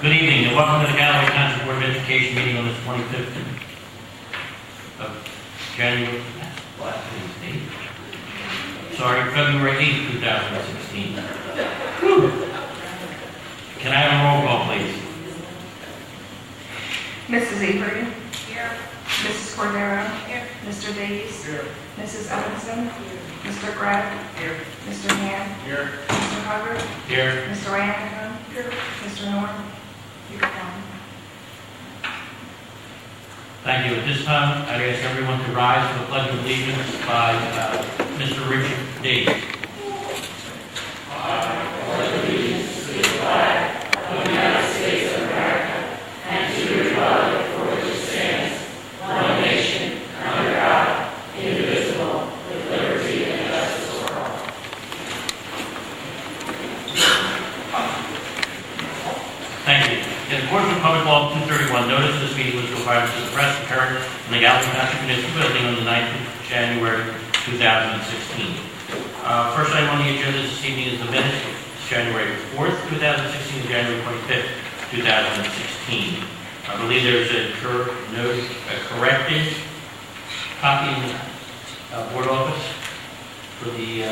Good evening and welcome to the Galloway Township Board of Education meeting on the 25th of January. That's last date. Sorry, February 8th, 2016. Can I have a roll call, please? Mrs. Avery. Here. Mrs. Cordero. Here. Mr. Davies. Here. Mrs. Evanson. Mr. Grab. Here. Mr. Hand. Here. Mr. Hubbard. Here. Mr. Ryan. Here. Mr. Norton. Here. Thank you. At this time, I'd ask everyone to rise for the Pledge of Allegiance by Mr. Richard Davies. Thank you. In accordance with Public Law 231, notice of this meeting was required to the press occurred in the Galloway Township Municipal Building on the 9th of January 2016. First item on the agenda this evening is the minutes of January 4th, 2016 and January 25th, 2016. I believe there's a corrected copy in the board office for the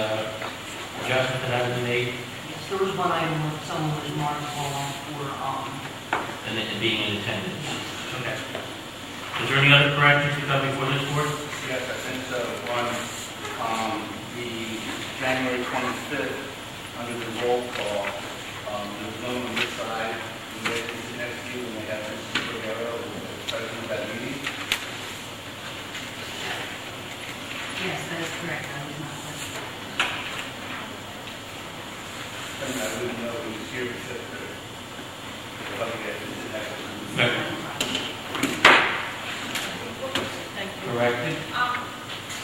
adjustment that has been made. Yes, there was one item where someone was marked wrong for, And it being in attendance. Okay. Is there any other corrections to come before this board? Yes, I sent one, the January 25th, under the roll call, there was no one on this side, and this is next to you, and we have Mrs. Cordero, who was the president of that meeting. yes, that is correct, I was not present. And I wouldn't know who was here except for the public that is next to you. Okay. Thank you. Corrected.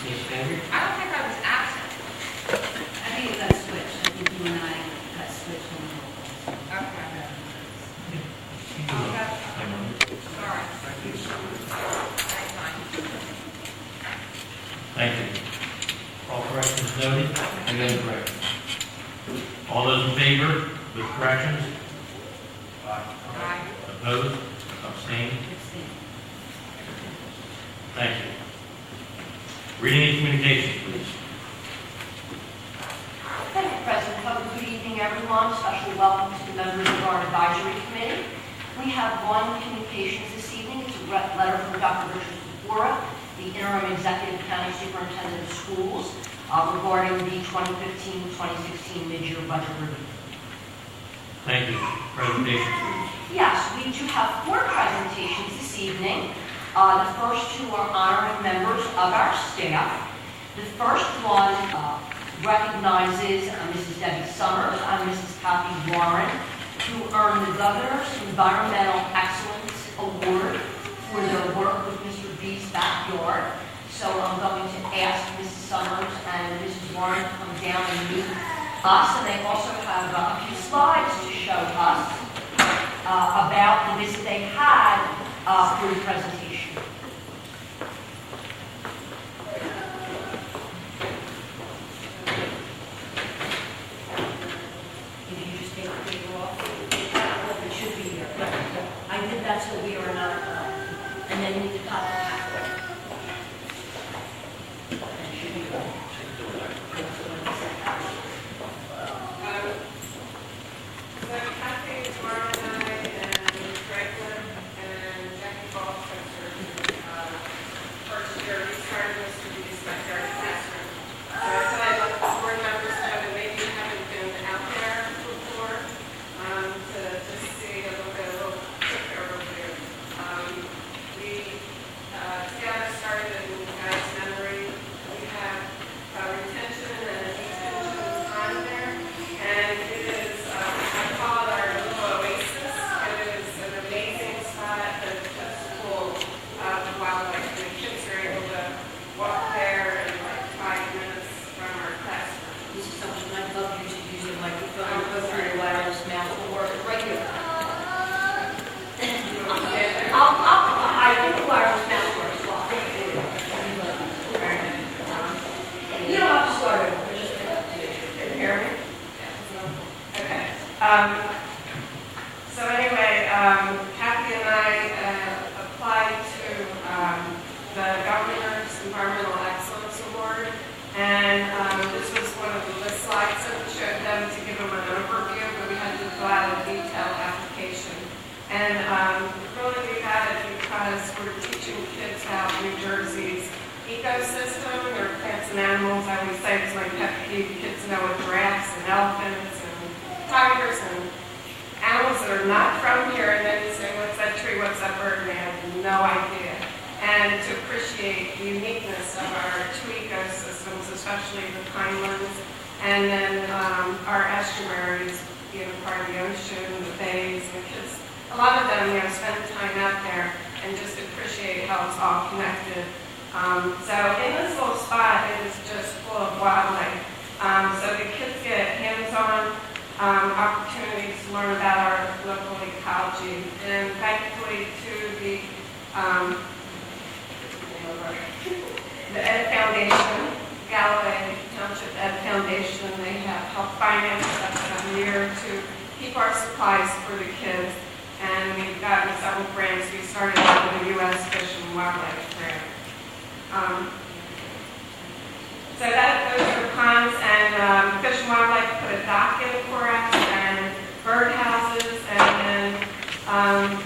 Ms. Avery? I don't think I was absent. I think it got switched, I think you and I got switched on the roll call. Okay. Sorry. That's fine. Thank you. All corrections noted, and then corrected. All those in favor with corrections? Aye. Opposed? Abstained? Thank you. Reading and communications, please. Thank you, President Cohen. Good evening, everyone. Special welcome to the members of our advisory committee. We have one communications this evening. It's a letter from Dr. Richard Sephora, the interim executive county superintendent of schools, regarding the 2015-2016 mid-year budget review. Thank you. Presentations, please. Yes, we do have 4 presentations this evening. The first 2 are honoring members of our staff. The first one recognizes Mrs. Debbie Summers and Mrs. Kathy Warren, who earned the Governor's Environmental Excellence Award for their work with Mr. B's backyard. So I'm going to ask Mrs. Summers and Mrs. Warren to come down and meet us. And they also have a few slides to show us about the visit they had for the presentation. If you just take the paper off, it should be here. I did that so we are not, and then you need to cut it halfway. And it should be good. So Kathy, Warren, and I, and Franklin, and Jackie Foster, first year, we started this to be this backyard classroom. So I thought I'd let the board members know that maybe you haven't been out there before, to just see a little picture overview. We, together started in God's memory. We have retention and a detention time there, and it is, I call it our little oasis. It is an amazing spot that's just full of wildlife. The kids are able to walk there in like 5 minutes from our classroom. This is something I'd love you to use your microphone, go through your wireless mouse will work right here. I think the wireless mouse works well. You don't have to start over, just hear me? Okay. So anyway, board. And this was one of the slides that we showed them to give them an overview, but we had to fill out a detailed application. And really we got it because we're teaching kids about New Jersey's ecosystem, their plants and animals. I always say it's my pet peeve, kids know what giraffes and elephants and tigers and animals that are not from here, and then you say, what's that tree, what's that bird, and they have no idea. And to appreciate the uniqueness of our two ecosystems, especially the pinelands, and then our estuaries, part of the ocean, the bays, the kids. A lot of them, spend time out there and just appreciate how it's all connected. So in this little spot, it is just full of wildlife. So the kids get hands-on opportunities to learn about our local ecology. And thankfully to the Ed Foundation, Galloway Township Ed Foundation, they have helped finance us every year to keep our supplies for the kids. And we've gotten several grants. We started out with a U.S. Fish and Wildlife grant. So those are the ponds, and Fish and Wildlife put a dock in for us, and birdhouses, and then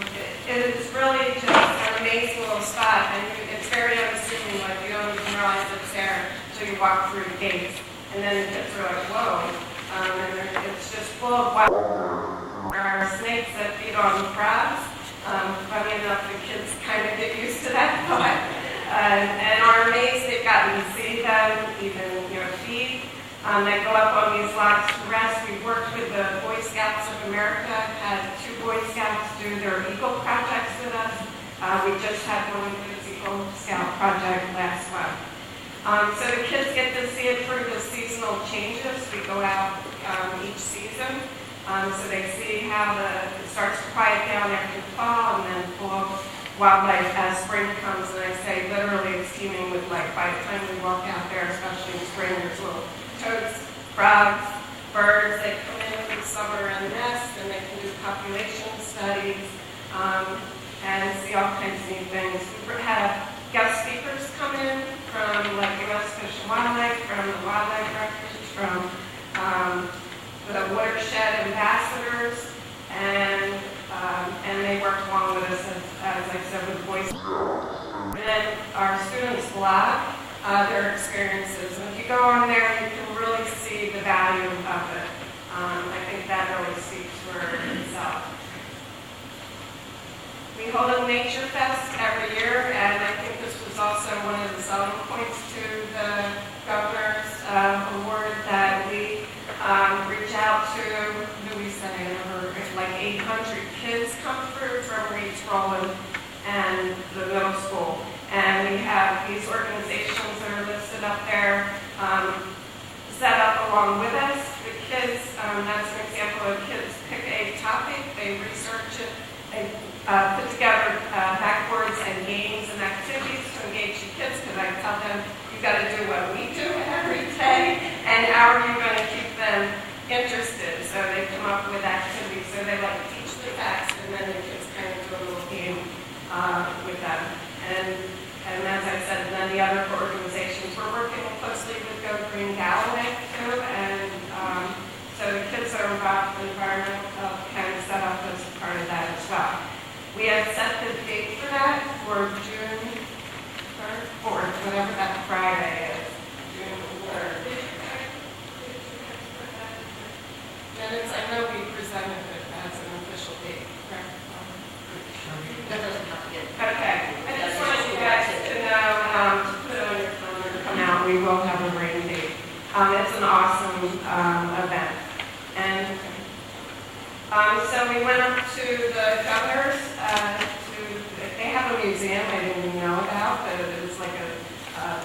it is really just an amazing little spot, and it's very unassuming, like you don't even realize it's there until you walk through the gates, and then the kids are like, whoa, and it's just full of wildlife. There are snakes that feed on crabs. Funny enough, the kids kind of get used to that thought. And are amazed they've gotten to see them, even feed. They go up on these logs to rest. We worked with the Boy Scouts of America, had 2 Boy Scouts do their Eagle projects with us. We just had one of those Eagle Scout project last month. So the kids get to see it through the seasonal changes. We go out each season. So they see how it starts to quiet down after fall and then full of wildlife as spring comes. And I say literally it's teeming with life. By the time we walk out there, especially in spring, there's little toads, frogs, birds. They come in the summer and nest, and they can do population studies and see all kinds of neat things. We have guest speakers come in from like U.S. Fish and Wildlife, from the Wildlife Refuge, from the watershed ambassadors, and they work along with us, as I said, with Boy Scouts. And then our students blog their experiences. And if you go on there, you can really see the value of it. I think that really speaks for itself. We hold a Nature Fest every year, and I think this was also one of the selling points to the governor's award that we reach out to, who we say, like 800 kids come through from Reed's Roland and the middle school. And we have these organizations that are listed up there set up along with us. The kids, that's an example of kids pick a topic, they research it, they put together backboards and games and activities to engage the kids, because I tell them, you've got to do what we do every day, and how are you going to keep them interested? So they come up with activities, so they like teach the facts, and then the kids kind of do a little game with them. And as I said, and then the other organizations, we're working closely with Go Green Galloway too, and so the kids that are involved in environmental health can set up as part of that as well. We have set the date for that for June 3rd, 4th, whatever that Friday is, June 3rd. And I know we presented it as an official date, correct? That doesn't have to get. Okay, I just wanted you guys to know, to put it on your calendar to come out, we will have a rain date. It's an awesome event. And so we went up to the governor's, they have a museum I didn't even know about, but it was like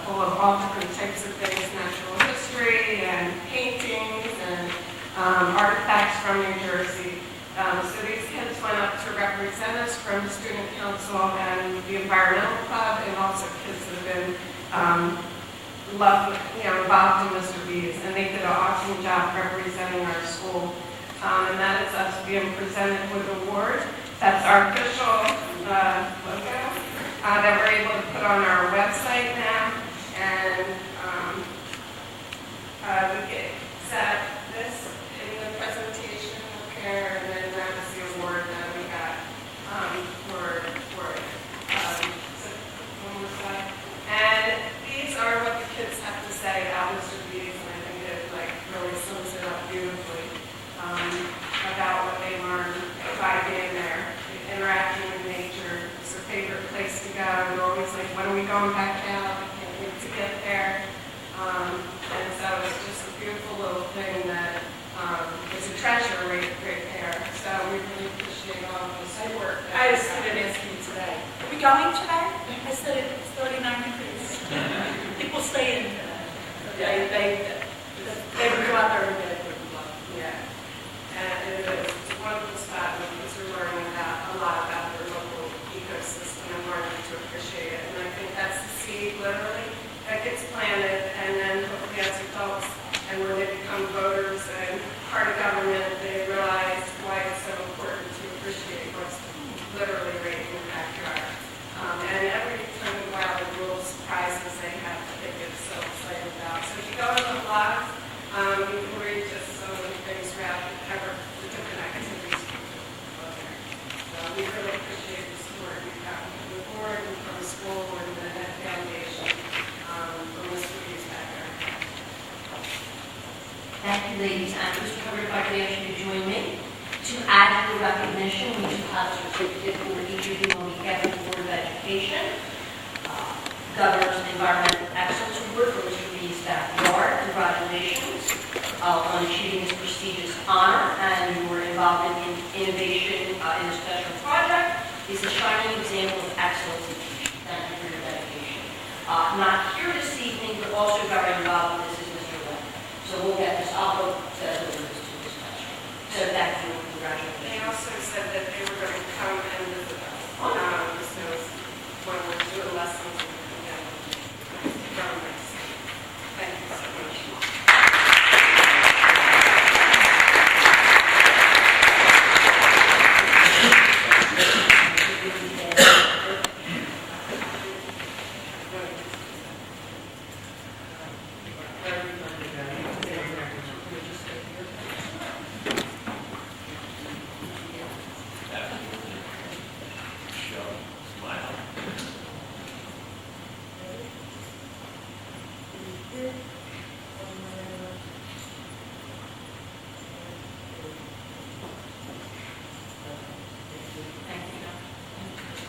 full of all different types of things, natural history and paintings and artifacts from New Jersey. So these kids went up to represent us from the Student Council and the Environmental Club, and also kids that have been involved in Mr. B's, and they did an awesome job representing our school. And that is us being presented with an award. That's our official logo that we're able to put on our website now. And planted, and then hopefully as adults, and when they become voters and part of government, they realize why it's so important to appreciate what's literally right in your backyard. And every time in a while, the little surprises they have that they get so excited about. So if you go to the blogs, you can read just some of the things throughout the different activities people do there. So we really appreciate the support we've gotten from the board and from the school and the Net Foundation from the students back there. Thank you, ladies. And Mr. Covered, if I could ask you to join me. To add to the recognition, we do have a certificate for each of you on behalf of the Board of Education. Governor's Environmental Excellence Award for Mr. Reed's backyard. Congratulations on achieving this prestigious honor, and your involvement in innovation in a special project is a shining example of excellence in teaching. Thank you for your dedication. Not here this evening, but also very involved in this is Mr. Lynn. So we'll get this, I'll go to this special. So thank you, congratulations. They also said that they were going to come and visit us. So when we're doing lessons, very nice. Thank you so much.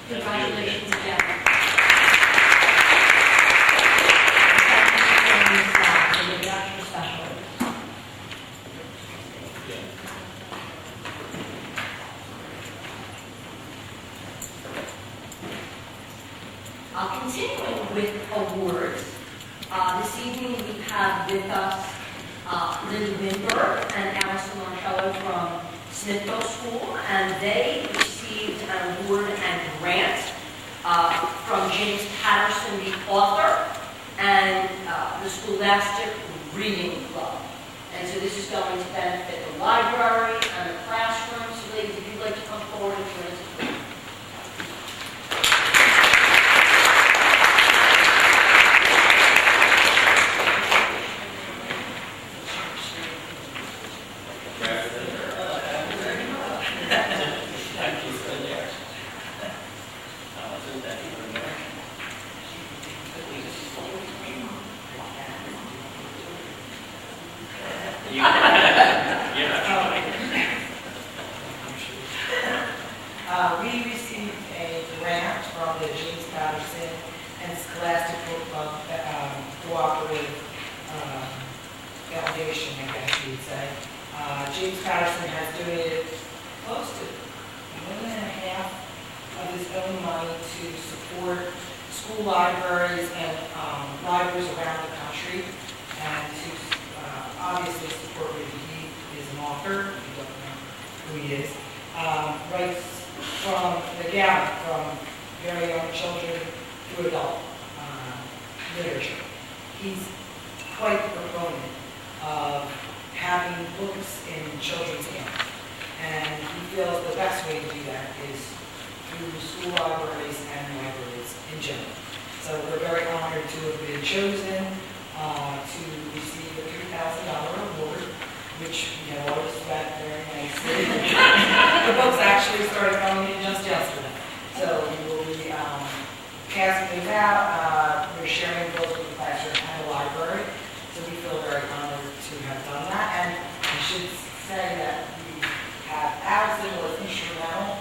Congratulations again. Continuing with awards, this evening we have with us Linda Winberg and Allison Marcello from Smithville School, and they received an award and grant from James Patterson, the author, and the Scholastic Reading Club. And so this is going to benefit the library and the classrooms. So ladies, if you'd like to come forward and join us. We received a grant from the James Patterson and Scholastic Cooperative Foundation, I guess you would say. James Patterson has donated close to $1.5 million of his own money to support school libraries and libraries around the country, and to obviously support Ruby. He is an author, if you don't know who he is. Writes from the gamut, from very young children to adult literature. He's quite the proponent of having books in children's hands, and he feels the best way to do that is through school libraries and libraries in general. So we're very honored to have been chosen to receive a $3,000 award, which we have always spent very nicely. The books actually started coming in just yesterday. So we will be passing these out. We're sharing books with the classroom and the library. So we feel very honored to have done that. And I should say that we have Allison was instrumental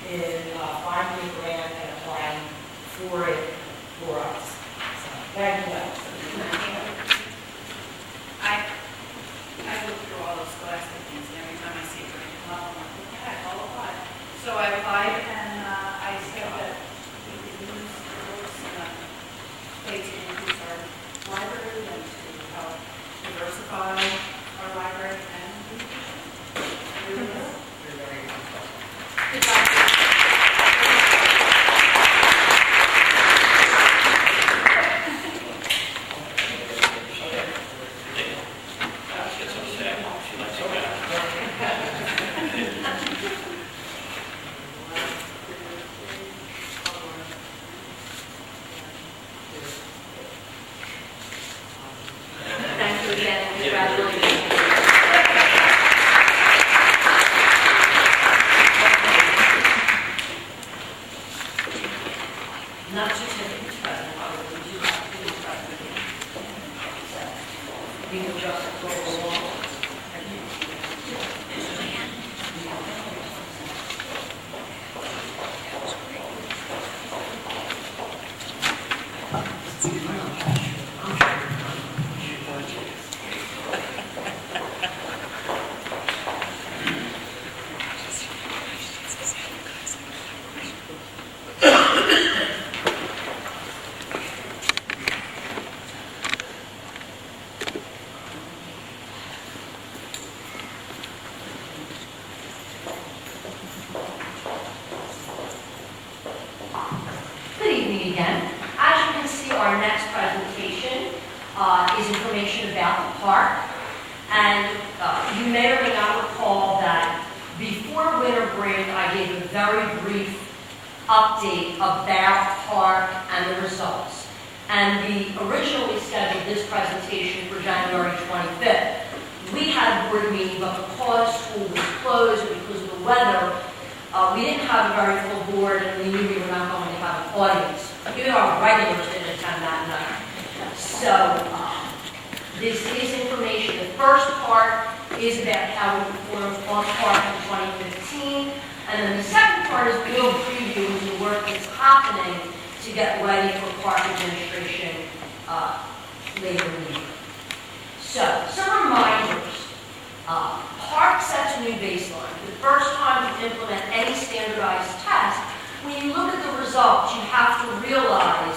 in finding a grant and applying for it for us. So thank you, Allison. I look through all those scholastic things, and every time I see it come up, I'm like, what the heck, I'll apply. So I applied, and I said that we could use the books in a way to increase our library and to help diversify our library and education. It really is. You're very welcome. Goodbye. again, congratulations. Not certificates, President, but we do have to do President. So, we will just go along. Good evening again. As you can see, our next presentation is information about the park. And you may or may not recall that before winter break, I gave a very brief update about park and the results. And we originally scheduled this presentation for January 25th. We had a board meeting, but because school was closed and because of the weather, we didn't have a very full board, and we knew we were not going to have an audience. Even our regulars didn't attend that night. So, this is information. The first part is about how we performed on park in 2015, and then the second part is real preview of the work that's happening to get ready for park administration later in the year. So, some reminders. Park sets a new baseline. For the first time we implement any standardized test, when you look at the results, you have to realize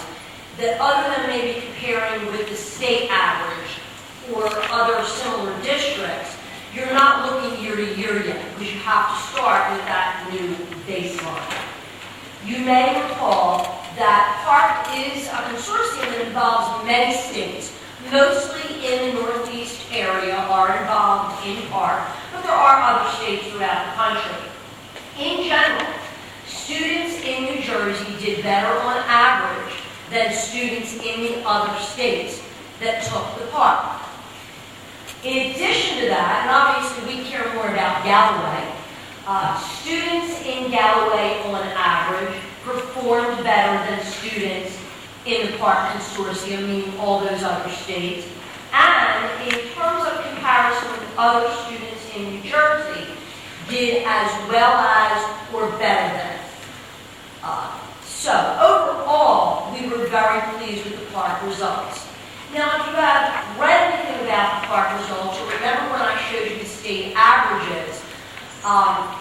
that other than maybe comparing with the state average or other similar districts, you're not looking year to year yet, because you have to start with that new baseline. You may recall that Park is a consortium that involves many states. Mostly in the Northeast area are involved in Park, but there are other states throughout the country. In general, students in New Jersey did better on average than students in the other states that took the Park. In addition to that, and obviously we care more about Galloway, students in Galloway on average performed better than students in the Park Consortium, meaning all those other states. And in terms of comparison with other students in New Jersey, did as well as or better than. So overall, we were very pleased with the Park results. Now, if you have read anything about the Park results, or remember when I showed you the state averages,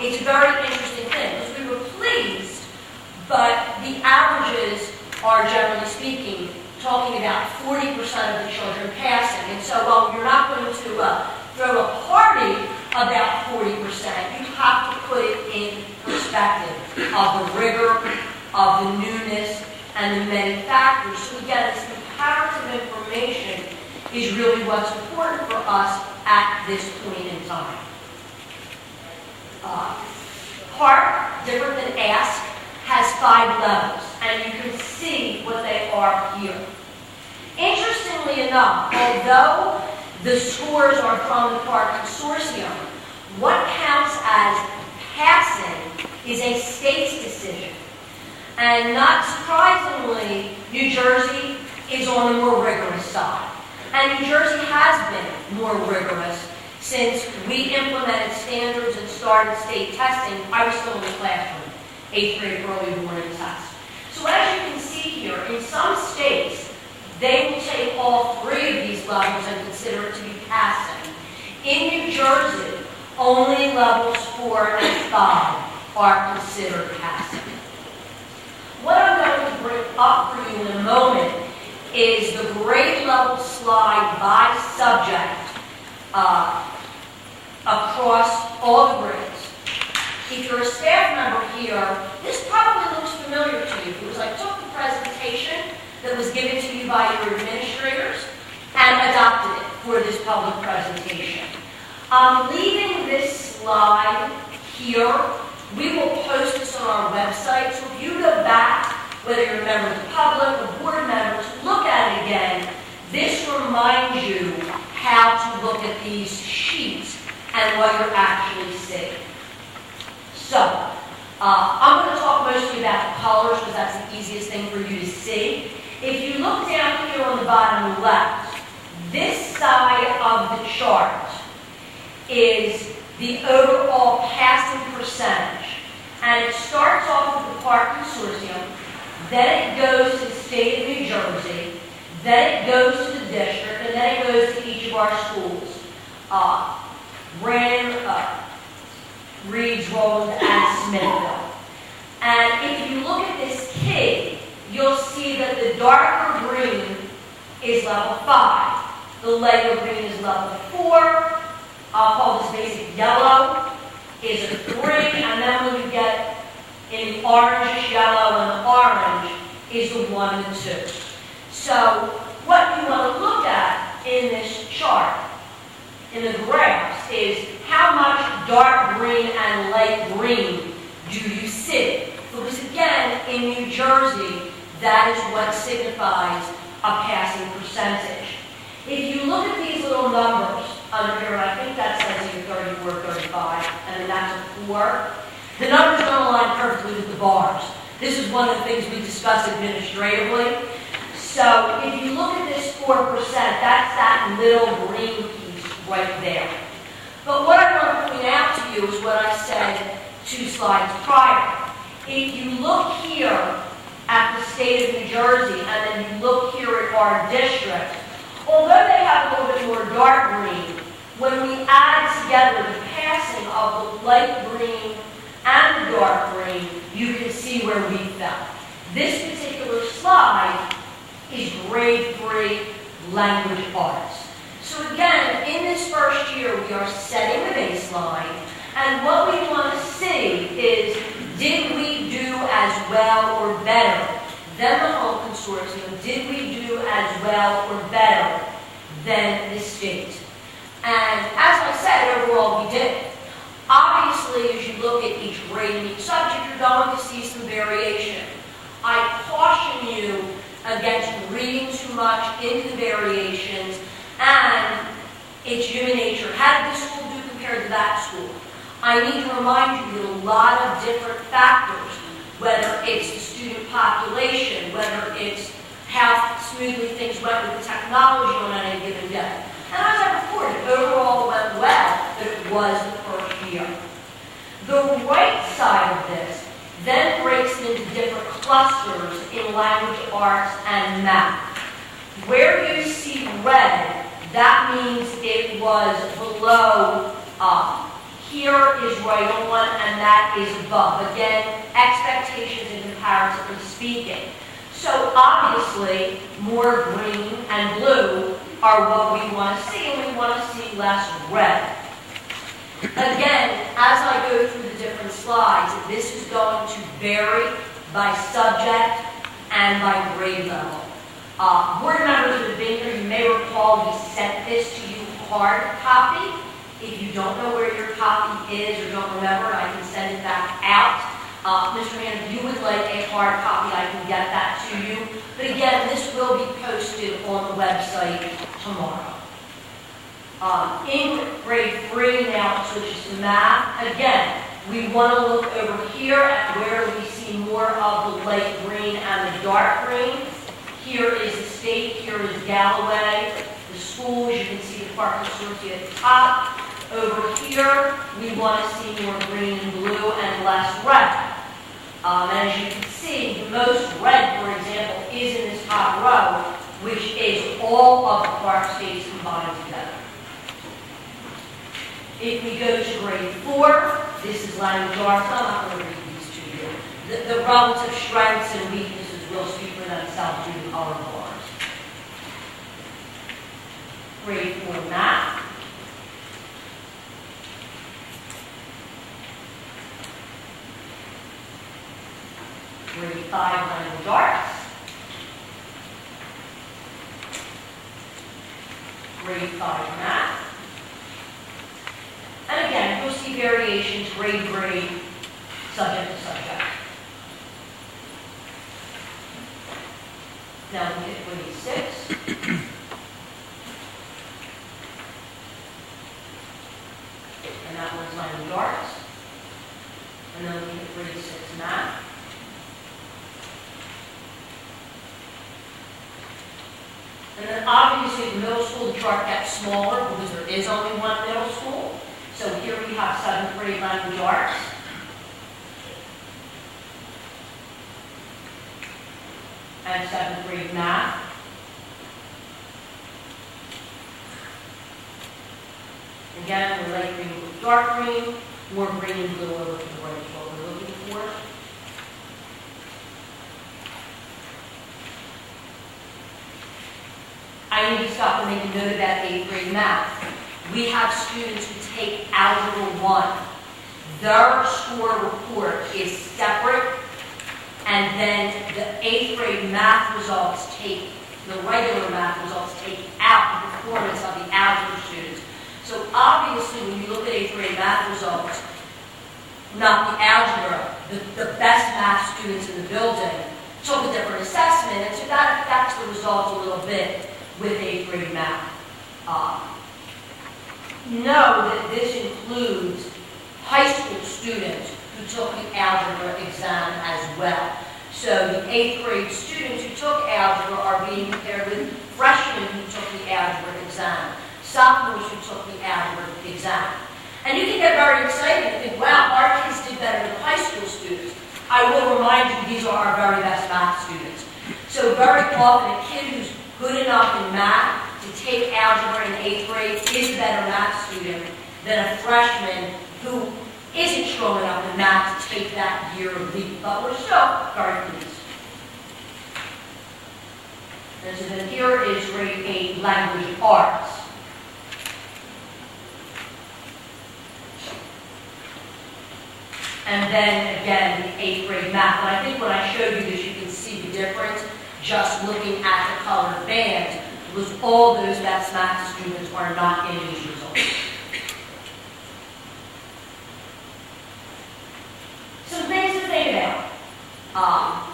it's a very interesting thing, because we were pleased, but the averages are, generally speaking, talking about 40% of the children passing. And so while you're not going to throw a party about 40%, you have to put it in perspective of the rigor, of the newness, and the many factors. So again, this comparative information is really what's important for us at this point in time. Park, different than Ask, has 5 levels, and you can see what they are here. Interestingly enough, although the scores are from the Park Consortium, what counts as passing is a state's decision. And not surprisingly, New Jersey is on the more rigorous side. And New Jersey has been more rigorous since we implemented standards and started state testing. I was still in the classroom, 8th grade early morning test. So as you can see here, in some states, they will take all 3 of these levels and consider it to be passing. In New Jersey, only levels 4 and 5 are considered passing. What I'm going to bring up for you in a moment is the grade level slide by subject across all the grades. If you're a staff member here, this probably looks familiar to you because I took the presentation that was given to you by your administrators and adopted it for this public presentation. I'm leaving this slide here. We will post this on our website, so if you go back, whether you're a member of the public or board members, look at it again. This reminds you how to look at these sheets and what you're actually seeing. So, I'm going to talk mostly about the colors because that's the easiest thing for you to see. If you look down here on the bottom left, this side of the chart is the overall passing percentage. And it starts off with the Park Consortium, then it goes to the state of New Jersey, then it goes to the district, and then it goes to each of our schools. Reeds, Roland, and Smithville. And if you look at this key, you'll see that the darker green is level 5. The lighter green is level 4. I'll call this basic yellow is a 3. And then when you get in the orange, yellow, and orange is the 1 and 2. So what you want to look at in this chart, in the graphs, is how much dark green and light green do you see? Because again, in New Jersey, that is what signifies a passing percentage. If you look at these little numbers under here, and I think that says either 34, 35, and then that's a 4, the numbers don't align perfectly with the bars. This is one of the things we discuss administratively. So if you look at this 4%, that's that little green piece right there. But what I want to point out to you is what I said 2 slides prior. If you look here at the state of New Jersey and then you look here at our district, although they have a little bit more dark green, when we add together the passing of the light green and the dark green, you can see where we fell. This particular slide is grade 3 language arts. So again, in this first year, we are setting the baseline, and what we want to see is, did we do as well or better than the whole consortium? Did we do as well or better than the state? And as I said, overall we did. Obviously, as you look at each grade and each subject, you're going to see some variation. I caution you against reading too much into the variations, and it's human nature. How did this school do compared to that school? I need to remind you that a lot of different factors, whether it's the student population, whether it's how smoothly things went with the technology on any given day. And as I reported, overall it went well, but it was the first year. The right side of this then breaks into different clusters in language arts and math. Where you see red, that means it was below here is right on, and that is above. Again, expectations and comparatively speaking. So obviously, more green and blue are what we want to see, and we want to see less red. Again, as I go through the different slides, this is going to vary by subject and by grade level. Board members that have been here, you may recall we sent this to you hard copy. If you don't know where your copy is or don't remember it, I can send it back out. Mr. Mann, if you would like a hard copy, I can get that to you. But again, this will be posted on the website tomorrow. In grade 3, now it switches to math. Again, we want to look over here at where we see more of the light green and the dark green. Here is the state, here is Galloway. The schools, you can see the Park Consortium at the top. Over here, we want to see more green and blue and less red. And as you can see, the most red, for example, is in this top row, which is all of the Park states combined together. If we go to grade 4, this is language arts. I'm not going to read these to you. The relative strengths and weaknesses will speak for themselves through the color bars. Grade 4 math. Grade 5 language arts. Grade 5 math. And again, you'll see variations grade to grade, subject to subject. Now we get grade 6. and that one's language arts. And then looking at grade 6 math. And then obviously the middle school, the chart gets smaller because there is only one middle school. So here we have 7th grade language arts. And 7th grade math. Again, we're light green with dark green, more green and blue over to the right is what we're looking for. I need to stop and make a note about 8th grade math. We have students who take Algebra 1. Their score report is separate, and then the 8th grade math results take, the regular math results take out the performance of the algebra students. So obviously, when you look at 8th grade math results, not the algebra, the best math students in the building took a different assessment, and so that affects the results a little bit with 8th grade math. Know that this includes high school students who took the algebra exam as well. So the 8th grade students who took algebra are being compared with freshmen who took the algebra exam, sophomores who took the algebra exam. And you can get very excited and think, wow, our kids did better than high school students. I will remind you, these are our very best math students. So very often a kid who's good enough in math to take algebra in 8th grade is a better math student than a freshman who isn't strong enough in math to take that year of leap. But we're still very pleased. And so then here is grade 8 language arts. And then again, the 8th grade math. And I think when I showed you this, you can see the difference just looking at the colored bands, was all those best math students are not in these results. Some things to think about.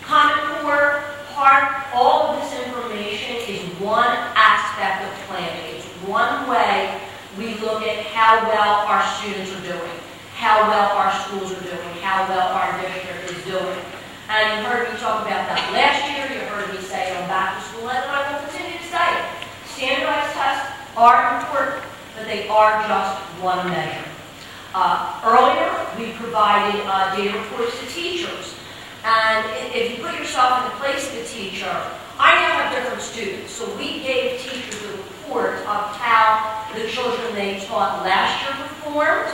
Common Core, part, all of this information is one aspect of planning. It's one way we look at how well our students are doing, how well our schools are doing, how well our district is doing. And you heard me talk about that last year, you heard me say it on back to school, and I will continue to say it. Standardized tests are important, but they are just one measure. Earlier, we provided data reports to teachers. And if you put yourself in the place of a teacher, I now have different students. So we gave teachers a report of how the children they taught last year performed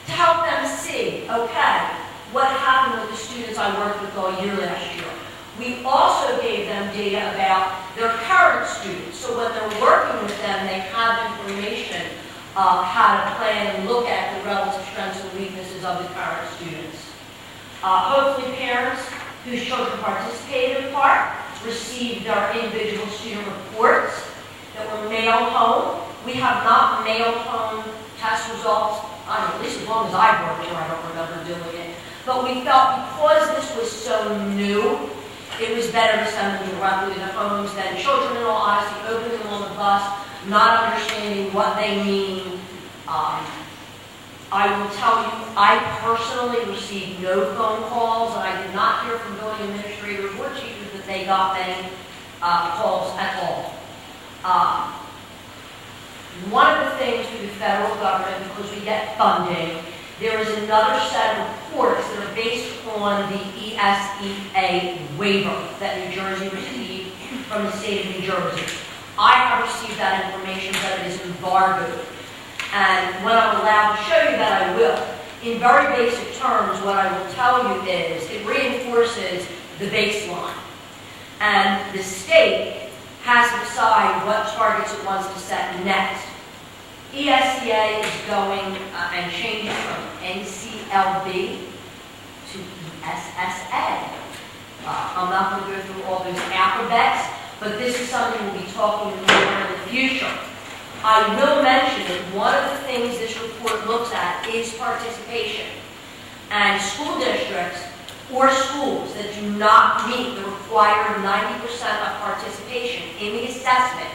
to help them see, okay, what happened with the students I worked with all year last year. We also gave them data about their current students. So when they're working with them, they have information how to plan and look at the relative strengths and weaknesses of the current students. Hopefully parents whose children participated in part received our individual student reports that were mailed home. We have not mailed home test results, at least as long as I've worked here, I don't remember doing it. But we felt because this was so new, it was better to send them directly to the homes than children, in all honesty, opening them on the bus, not understanding what they mean. I will tell you, I personally received no phone calls, and I did not hear from building administrators or teachers that they got many calls at all. One of the things through the federal government, because we get funding, there is another set of reports that are based on the ESEA waiver that New Jersey received from the state of New Jersey. I have received that information, but it is embargoed. And when I'm allowed to show you that, I will. In very basic terms, what I will tell you is it reinforces the baseline. And the state has to decide what targets it wants to set next. ESEA is going and changing from NCLB to ESSA. I'm not going to go through all those alphabets, but this is something we'll be talking more in the future. I will mention that one of the things this report looks at is participation. And school districts or schools that do not meet the required 90% of participation in the assessment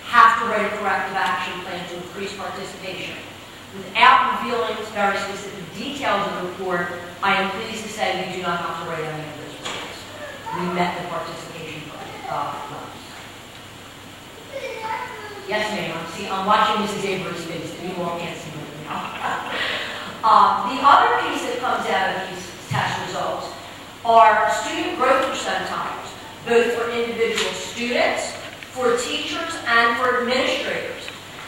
have to to write a corrective action plan to increase participation. Without revealing very specific details of the report, I am pleased to say we do not have to write any of those reports. We met the participation levels. Yes, ma'am. See, I'm watching Mrs. Avery's face, and you all can't see me now. The other piece that comes out of these test results are student growth percentiles, both for individual students, for teachers, and for administrators.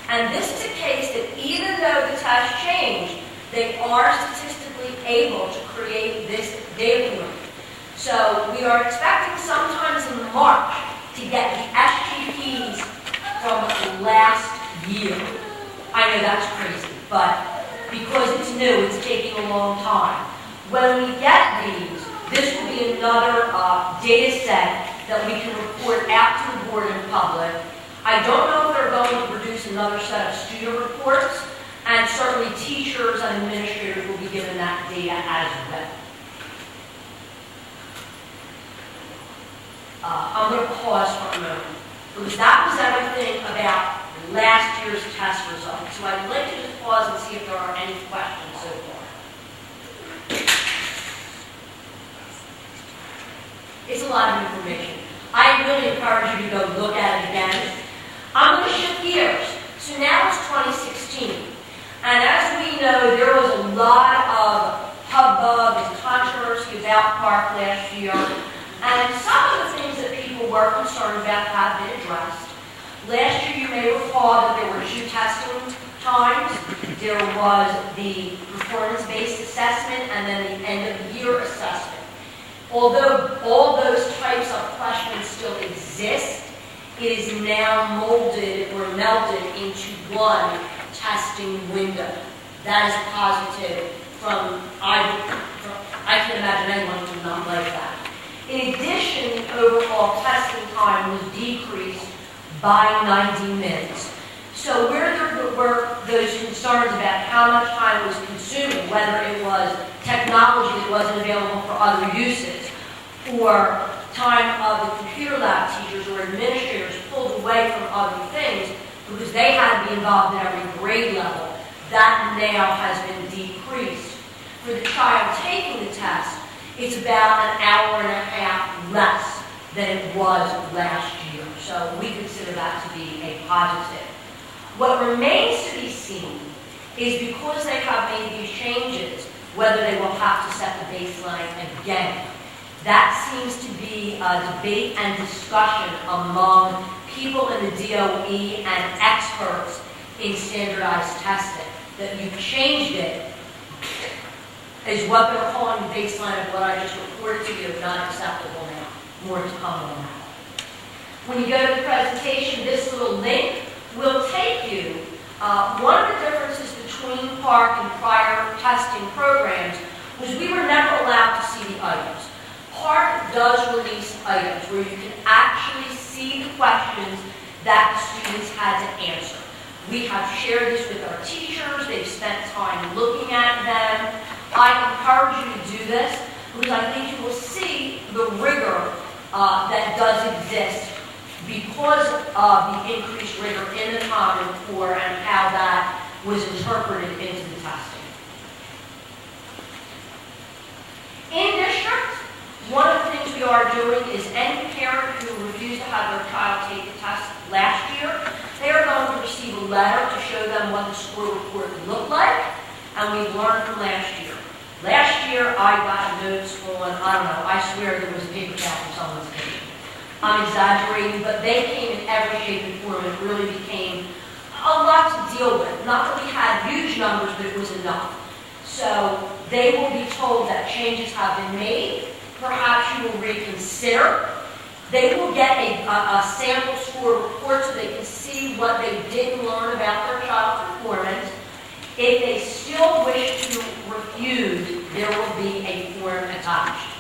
And this is a case that even though the test changed, they are statistically able to create this data point. So we are expecting sometimes in March to get the SGPs from last year. I know that's crazy, but because it's new, it's taking a long time. When we get these, this will be another data set that we can report out to the board and public. I don't know if they're going to produce another set of student reports, and certainly teachers and administrators will be given that data as well. I'm going to pause for a moment, because that was everything about last year's test results. So I'd like to just pause and see if there are any questions so far. It's a lot of information. I really encourage you to go look at it again. I'm going to shift gears. So now it's 2016. And as we know, there was a lot of hubbub and controversy about Park last year. And some of the things that people were concerned about have been addressed. Last year, you may recall that there were 2 testing times. There was the performance-based assessment and then the end-of-year assessment. Although all those types of questions still exist, it is now molded or melded into one testing window. That is positive I can't imagine anyone who would not like that. In addition, the overall testing time was decreased by 90 minutes. So where there were those concerns about how much time it was consuming, whether it was technology that wasn't available for other uses, or time of the computer lab teachers or administrators pulled away from other things because they had to be involved in every grade level, that now has been decreased. For the child taking the test, it's about an hour and a half less than it was last year. So we consider that to be a positive. What remains to be seen is because they have made these changes, whether they will have to set the baseline again. That seems to be a debate and discussion among people in the DOE and experts in standardized testing. That you've changed it is what they're calling the baseline of what I just reported to you, not acceptable now. More to come on that. When you go to the presentation, this little link will take you. One of the differences between Park and prior testing programs was we were never allowed to see the items. Park does release items where you can actually see the questions that the students had to answer. We have shared this with our teachers. They've spent time looking at them. I encourage you to do this because I think you will see the rigor that does exist because of the increased rigor in the Common Core and how that was interpreted into the testing. In district, one of the things we are doing is any parent who refused to have their child take the test last year, they are going to receive a letter to show them what the score report looked like, and we've learned from last year. Last year, I got notes on, I swear there was a paper towel from someone's table. I'm exaggerating, but they came in every shape and form, and it really became a lot to deal with. Not that we had huge numbers, but it was enough. So they will be told that changes have been made. Perhaps you will reconsider. They will get a sample score report so they can see what they didn't learn about their child's performance. If they still wish to refuse, there will be a form attached.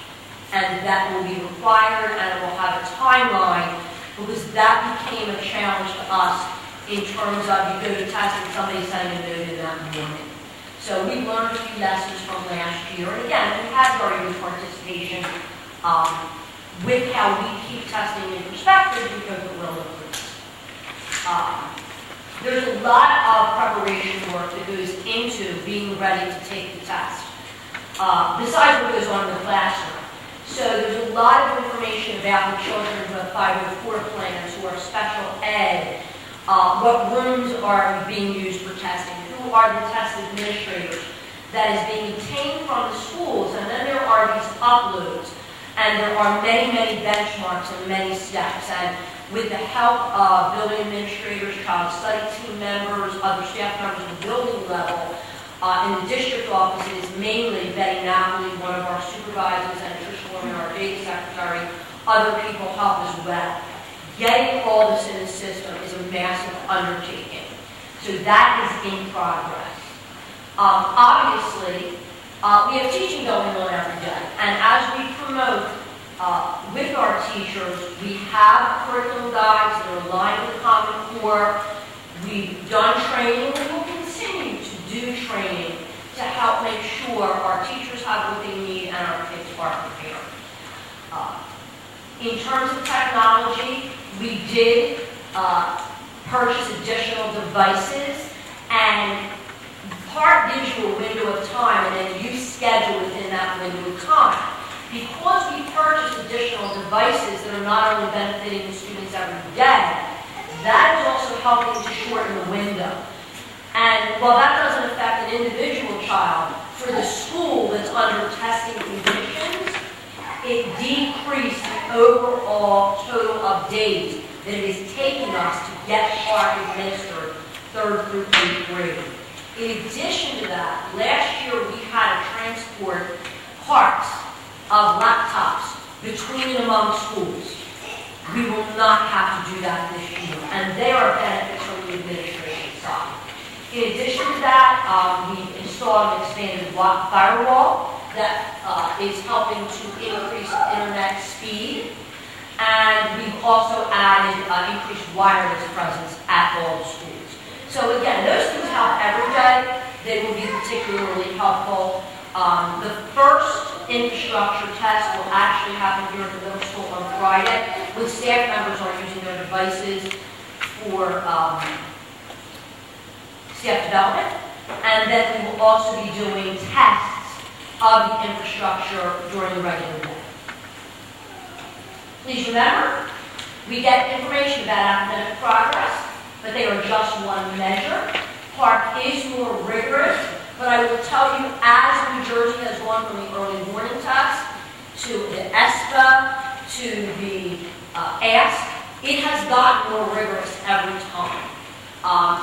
And that will be required, and it will have a timeline, because that became a challenge to us in terms of you go to test and somebody sending a note in that morning. So we learned a few lessons from last year. And again, we had very good participation with how we keep testing in perspective because it will improve. There's a lot of preparation work that goes into being ready to take the test, besides what goes on in the classroom. So there's a lot of information about the children who have 504 plans, who are special ed, what rooms are being used for testing, who are the test administrators that is being obtained from the schools, and then there are these uploads, and there are many, many benchmarks and many steps. And with the help of building administrators, child study team members, other staff members at the building level, in the district offices, mainly Betty Napoli, one of our supervisors, and Tricia Warren, our data secretary, other people help as well. Getting all this in the system is a massive undertaking. So that is in progress. Obviously, we have teaching going on every day, and as we promote with our teachers, we have curriculum guides that are aligned with Common Core. We've done training, and we'll continue to do training to help make sure our teachers have what they need and our kids are prepared. In terms of technology, we did purchase additional devices, and part gives you a window of time, and then you schedule within that window of time. Because we purchased additional devices that are not only benefiting the students every day, that is also helping to shorten the window. And while that doesn't affect an individual child, for the school that's under testing conditions, it decreased the overall total of days that it is taking us to get PARCC administered 3rd through 8th grade. In addition to that, last year we had to transport carts of laptops between and among schools. We will not have to do that this year, and there are benefits from the administration side. In addition to that, we installed an expanded firewall that is helping to increase internet speed, and we've also added increased wireless presence at all the schools. So again, those things help every day. They will be particularly helpful. The first infrastructure test will actually happen here at the middle school on Friday, with staff members are using their devices for staff development. And then we will also be doing tests of the infrastructure during the regular day. Please remember, we get information about academic progress, but they are just one measure. PARCC is more rigorous, but I will tell you, as New Jersey has gone from the early warning test to the ESPA to the ASK, it has gotten more rigorous every time.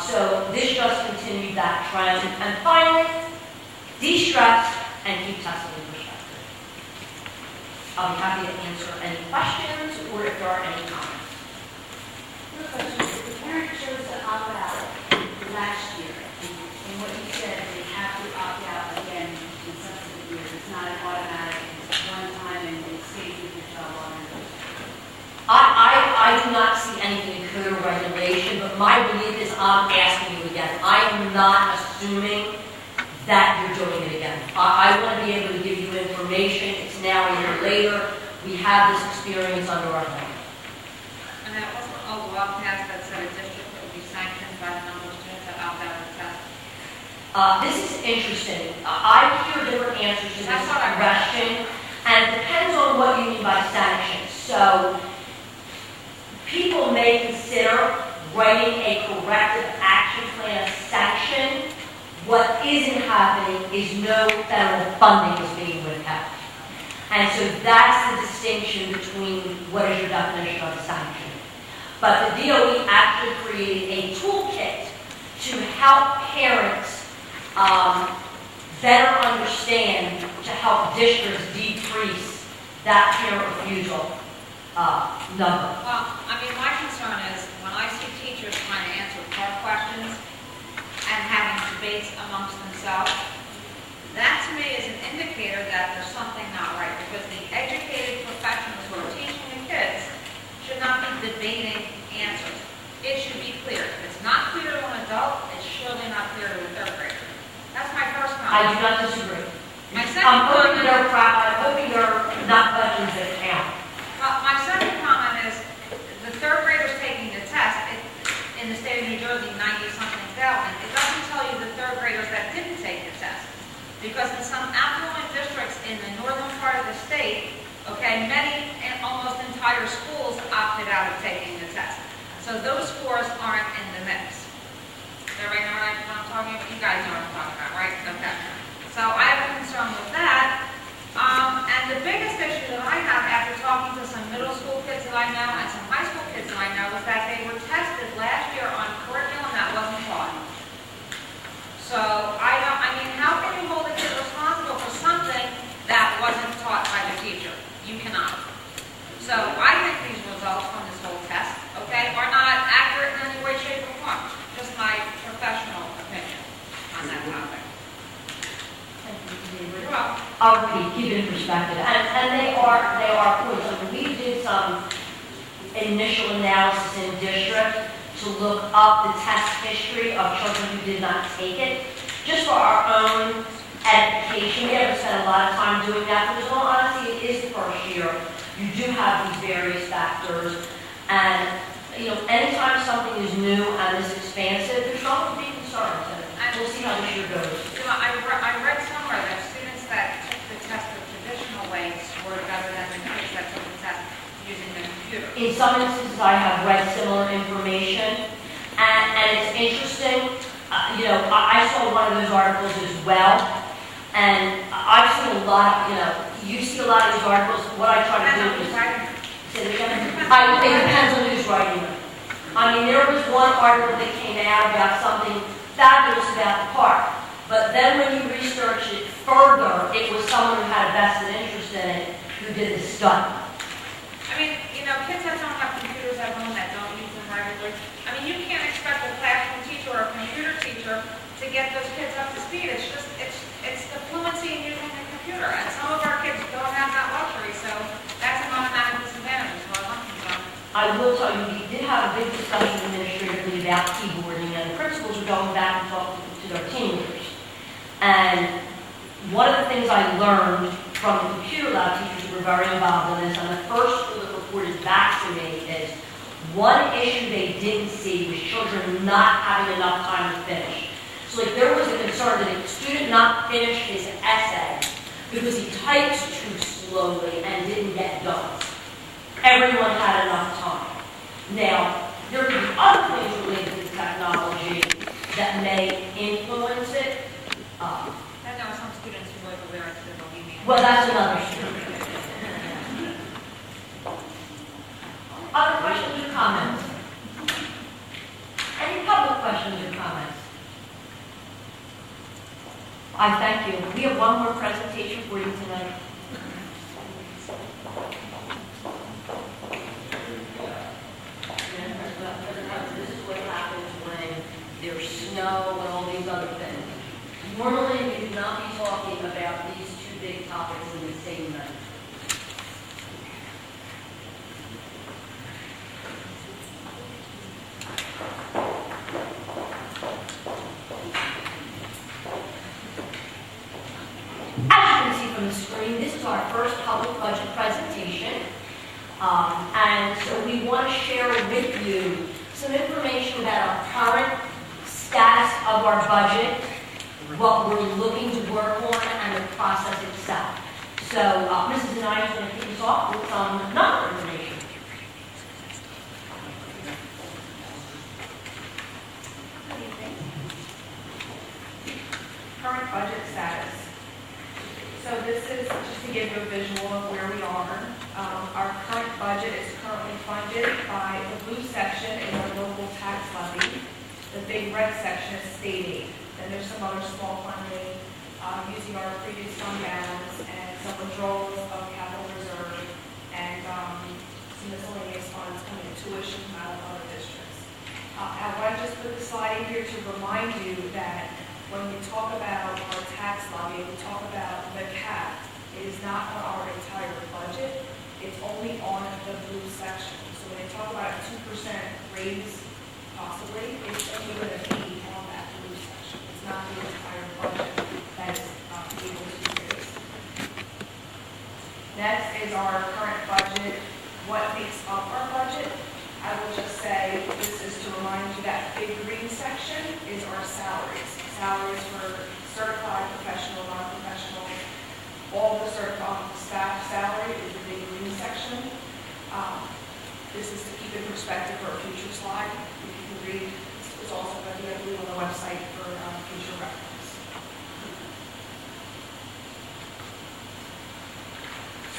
So this just continued that trend. And finally, de-stress and keep testing in perspective. I'll be happy to answer any questions or if there are any comments. Your question is, the parent chose to opt out last year, and what you said, they have to opt out again in subsequent years. It's not an automatic, it's one time and it stays with your child longer. I do not see anything in code or regulation, but my belief is I'm asking you again. I am not assuming that you're doing it again. I want to be able to give you information. It's now a year later. We have this experience under our belt. And that wasn't a law passed that said a district would be sanctioned by the number of students that opt out of the test. This is interesting. I hear different answers to this That's what I read. question, and it depends on what you mean by sanctions. So, people may consider writing a corrective action plan a sanction. What isn't happening is no federal funding is being withheld. And so that's the distinction between what is your definition of a sanction. But the DOE actually created a toolkit to help parents better understand, to help districts decrease that parent refusal number. Well, I mean, my concern is when I see teachers trying to answer hard questions and having debates amongst themselves, that to me is an indicator that there's something not right, because the educated professionals who are teaching the kids should not be debating answers. It should be clear. If it's not clear to an adult, it's surely not clear to a third grader. That's my first I do comment. not disagree. My second I'm hoping comment, they're not questions that count. my second comment is the third graders taking the test, in the state of New Jersey, 97% Because in some affluent districts in the northern part of the state, okay, many and almost entire schools opted out of taking the test. So those scores aren't in the mix. Everybody know what I'm talking about? You guys know what I'm talking about, right? Okay. So I have a concern with that. And the biggest issue that I have after talking to some middle school kids that I know and some high school kids that I know is that they were tested last year on curriculum that wasn't taught. So I mean, how can you hold a kid responsible for something that wasn't taught by the teacher? You cannot. So I think these results from this whole test, okay, are not accurate in any way, shape, or form. Just my professional opinion on that topic. You're welcome. I'll repeat, keep it in perspective, and they are points. I mean, we did some initial analysis in district to look up the test history of children who did not take it, just for our own edification. We haven't spent a lot of time doing that, because well, honestly, it is the first year. You do have these various factors, and you know, anytime something is new and is expansive, there's not to be concerned. And we'll see how this year goes. You know, I read somewhere that students that took the test the traditional way scored better than the kids that took the test using the computer. In some instances, I have read similar information, and it's interesting. You know, I saw one of those articles as well, and I've seen a lot. You know, you see a lot of these articles. What I try to do is say it again. It depends on who's writing them. I mean, there was one article that came out about something fabulous about the park, but then when you research it further, it was someone who had a vested interest in it who did the study. I mean, you know, kids that don't have computers at home that don't use them regularly. I mean, you can't expect a classroom teacher or a computer teacher to get those kids up to speed. It's just, it's the fluency in using the computer. And some of our kids don't have that luxury, so that's an automatic disadvantage as far as I'm concerned. I will tell you, we did have a big discussion administratively about keyboarding, and the principals are going back and talking to their team leaders. And one of the things I learned from the computer lab teachers who were very involved in this, and the first school that reported back to me is one issue they didn't see was children not having enough time to finish. So like there was a concern that a student not finish his essay because he types too slowly and didn't get done. Everyone had enough time. Now, there could be other things related to technology that may influence it. I know some students who live aware of the bohemian. Well, that's another story. Other questions or comments? Any public questions or comments? I thank you. We have one more presentation for you tonight. This is what happens when there's snow and all these other things. Normally, we would not be talking about these two big topics in the same night. As you can see from the screen, this is our first public budget presentation. And so we want to share with you some information about our current status of our budget, what we're looking to work on, and the process itself. So Mrs. Anaya is going to kick us off with some number information. Current budget status. So this is just to give you a visual of where we are. Our current budget is currently funded by the blue section is our local tax levy. The big red section is state aid. Then there's some other small funding using our previous fund balance and some withdrawals of capital reserve and some miscellaneous funds coming in tuition from out of other districts. I want to just put the slide in here to remind you that when we talk about our tax levy, we talk about the cap. It is not on our entire budget. It's only on the blue section. So when they talk about a 2% raise, possibly, it's only going to be on that blue section. It's not the entire budget that is able to be raised. Next is our current budget. What makes up our budget? I will just say, this is to remind you that big green section is our salaries. Salaries for certified professional non all the staff salary is the big green section. This is to keep in perspective for a future slide. You can read, it's also going to be, I believe, on the website for future reference.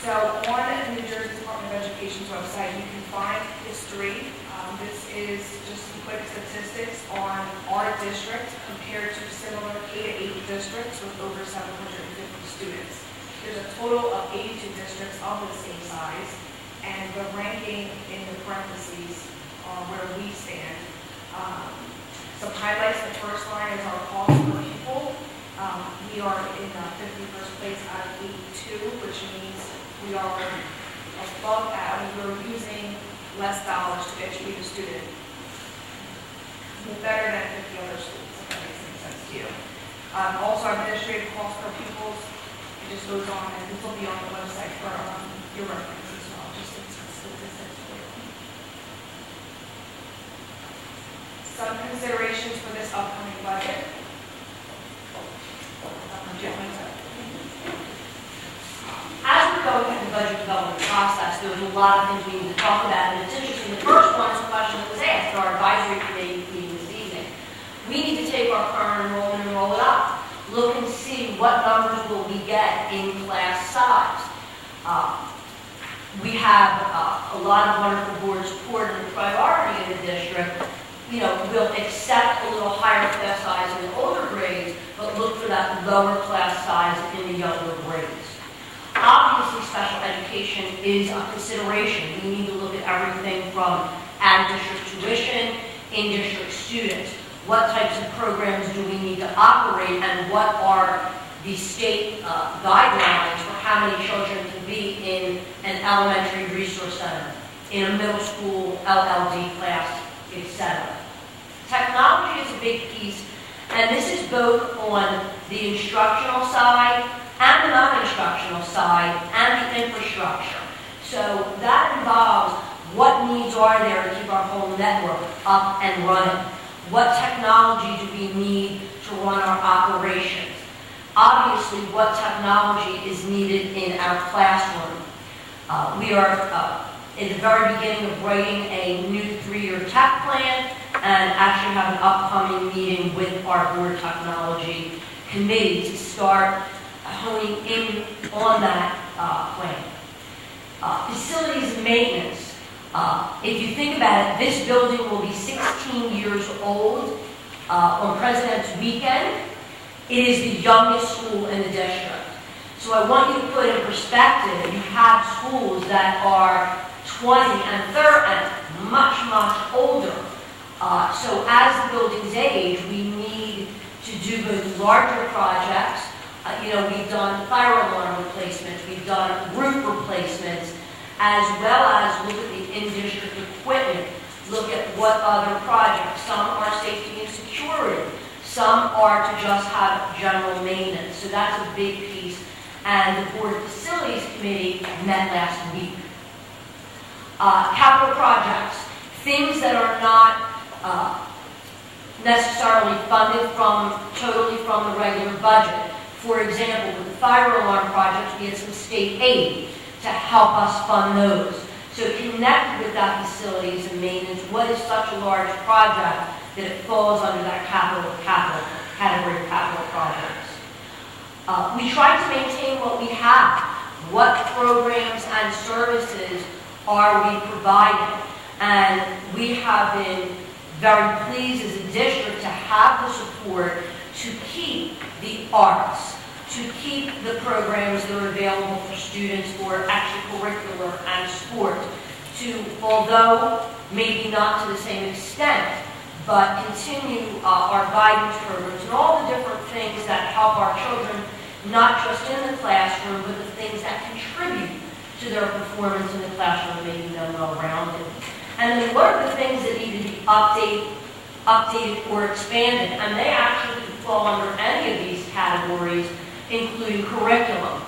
So on the New Jersey Department of Education's website, you can find history. This is just some quick statistics on our district compared to similar K-8 districts with over 750 students. There's a total of 82 districts of the same size, and the ranking in the parentheses are where we stand. Some highlights, the first line is our cost per pupil. We are in 51st place out of 82, which means we are above that. We're using less dollars to educate a student. We're better than 50 other schools, if that makes any sense to you. Also, our administrative cost per pupils, it just goes on, and this will be on the website for your reference as well, just some statistics for you. Some considerations for this upcoming budget. As we're going through the budget development process, there's a lot of things we need to talk about, and it's interesting, the first one is a question that was asked at our advisory committee meeting this evening. We need to take our current enrollment and roll it up, look and see what numbers will we get in class size. We have a lot of wonderful board support and priority in the district. You know, we'll accept a little higher class size in the older grades, but look for that lower class size in the younger grades. Obviously, special education is a consideration. We need to look at everything from out-of-district tuition, in-district students. What types of programs do we need to operate, and what are the state guidelines for how many children can be in an elementary resource center, in a middle school LLD class, etc. Technology is a big piece, and this is both on the instructional side and the non-instructional side, and the infrastructure. So that involves what needs are there to keep our whole network up and running. What technology do we need to run our operations? Obviously, what technology is needed in our classroom. We are in the very beginning of writing a new 3-year tech plan, and actually have an upcoming meeting with our board technology committee to start honing in on that plan. Facilities and maintenance. If you think about it, this building will be 16 years old on President's Weekend. It is the youngest school in the district. So I want you to put in perspective, you have schools that are 20 and 30 and much, much older. So as the buildings age, we need to do both larger projects. We've done fire alarm replacements, we've done roof replacements, as well as look at the in-district equipment, look at what other projects. Some are safety and security, some are to just have general maintenance. So that's a big piece. And the Board Facilities Committee met last week. Capital projects, things that are not necessarily funded totally from the regular budget. For example, with the fire alarm project, we had some state aid to help us fund those. So connect with that facilities and maintenance. What is such a large project that it falls under that category of capital projects? We try to maintain what we have. What programs and services are we providing? And we have been very pleased as a district to have the support to keep the arts, to keep the programs that are available for students for extracurricular and sport, to, although maybe not to the same extent, but continue our guidance programs and all the different things that help our children, not just in the classroom, but the things that contribute to their performance in the classroom, making them well-rounded. And then what are the things that need to be updated or expanded? And they actually can fall under any of these categories, including curriculum.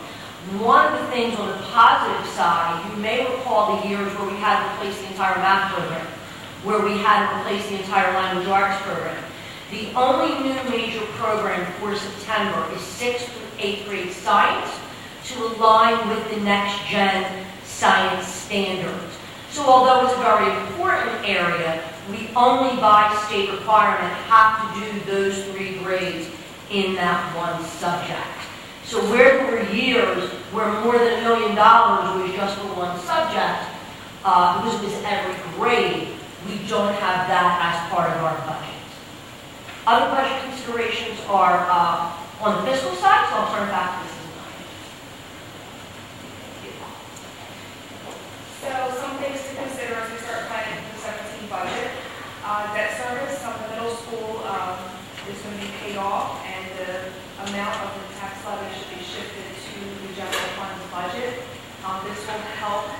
One of the things on the positive side, you may recall the years where we had to replace the entire math program, where we had to replace the entire language arts program. The only new major program for September is 6th through 8th grade science. to align with the next-gen science standards. So although it's a very important area, we only by state requirement have to do those 3 grades in that one subject. So where there were years where more than $1 million was just for one subject, because it was every grade, we don't have that as part of our budget. Other budget considerations are on the fiscal side, so I'll turn it back to Mrs. So some things to consider as we start planning for the 17 budget. Debt service on the middle school is going to be paid off, and the amount of the tax levy should be shifted to the general fund's budget. This will help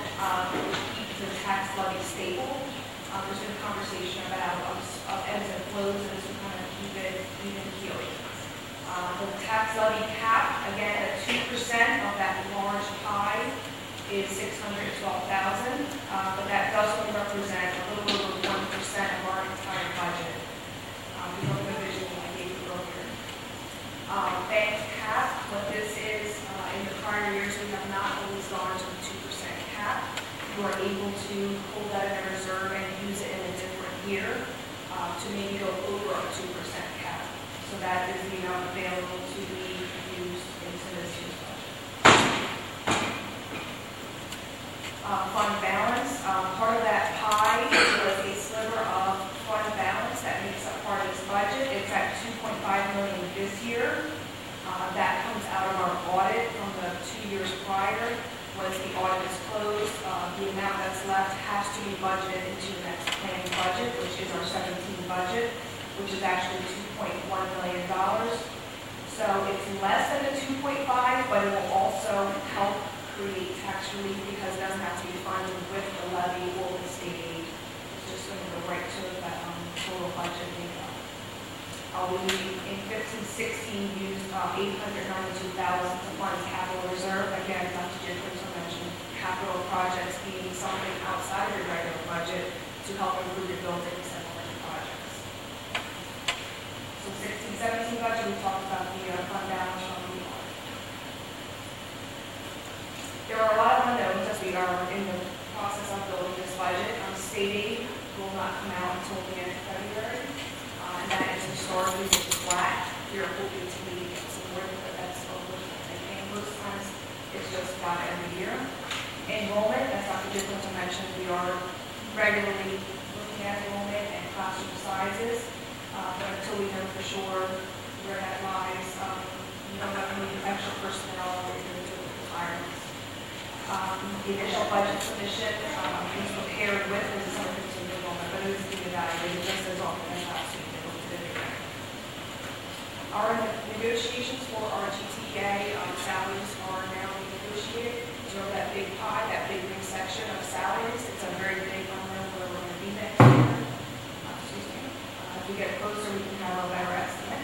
keep the tax levy stable. There's been a conversation about ebbs and flows, and this will kind of keep it even keeled. The tax levy cap, again, at 2% of that large pie is $612,000, but that does only represent a little over 1% of our entire budget. You know the vision I gave you earlier. Bank cap, what this is, in the prior years, we have not always gone to the 2% cap. You are able to hold that in a reserve and use it in a different year to maybe go over a 2% cap. So that is the amount available to be used into this year's budget. Fund balance, part of that pie was a sliver of fund balance that makes up part of this budget. It's at $2.5 million this year. That comes out of our audit from the 2 years prior. Once the audit is closed, the amount that's left has to be budgeted into the next planning budget, which is our 17 budget, which is actually $2.1 million. So it's less than the 2.5, but it will also help create tax relief because it doesn't have to be funded with the levy or the state aid. It's just going to go right to that total budget makeup. We in 15-16 used $892,000 to fund capital reserve. Again, Dr. Jacobs mentioned capital projects being something outside of your regular budget to help improve your buildings and other projects. So 16-17 budget, we talked about the fund balance from the audit. There are a lot of unknowns as we are in the process of building this budget. State aid will not come out until the end of February, and that is historically flat. You're hoping to maybe get some more, but that's over. And most times it's just flat every year. Enrollment, as Dr. Jacobs mentioned, we are regularly looking at enrollment and classroom sizes, but until we know for sure where that lies, we don't have any extra personnel or even to retirements. The initial budget submission is prepared with the summer continuing enrollment, but it is being evaluated just as often as last week. Our negotiations for our GTA salaries are now being negotiated. You know that big pie, that big ring section of salaries, it's a very big number where we're going to be next year. As we get closer, we can have a better estimate.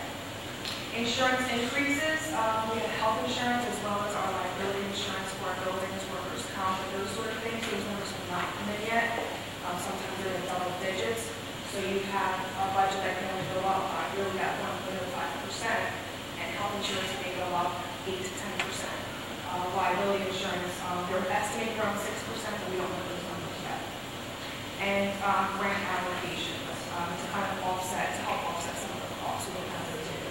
Insurance increases, we have health insurance as well as our liability insurance for our buildings, workers' comp, and those sort of things. Those numbers have not come in yet. Sometimes they're in double digits. So you have a budget that can only go up by really that 1.05%, and health insurance may go up 8 to 10%. Liability insurance, they're estimating around 6%, but we don't know those numbers yet. And grant allocations to kind of offset, to help offset some of the costs. We don't have those yet.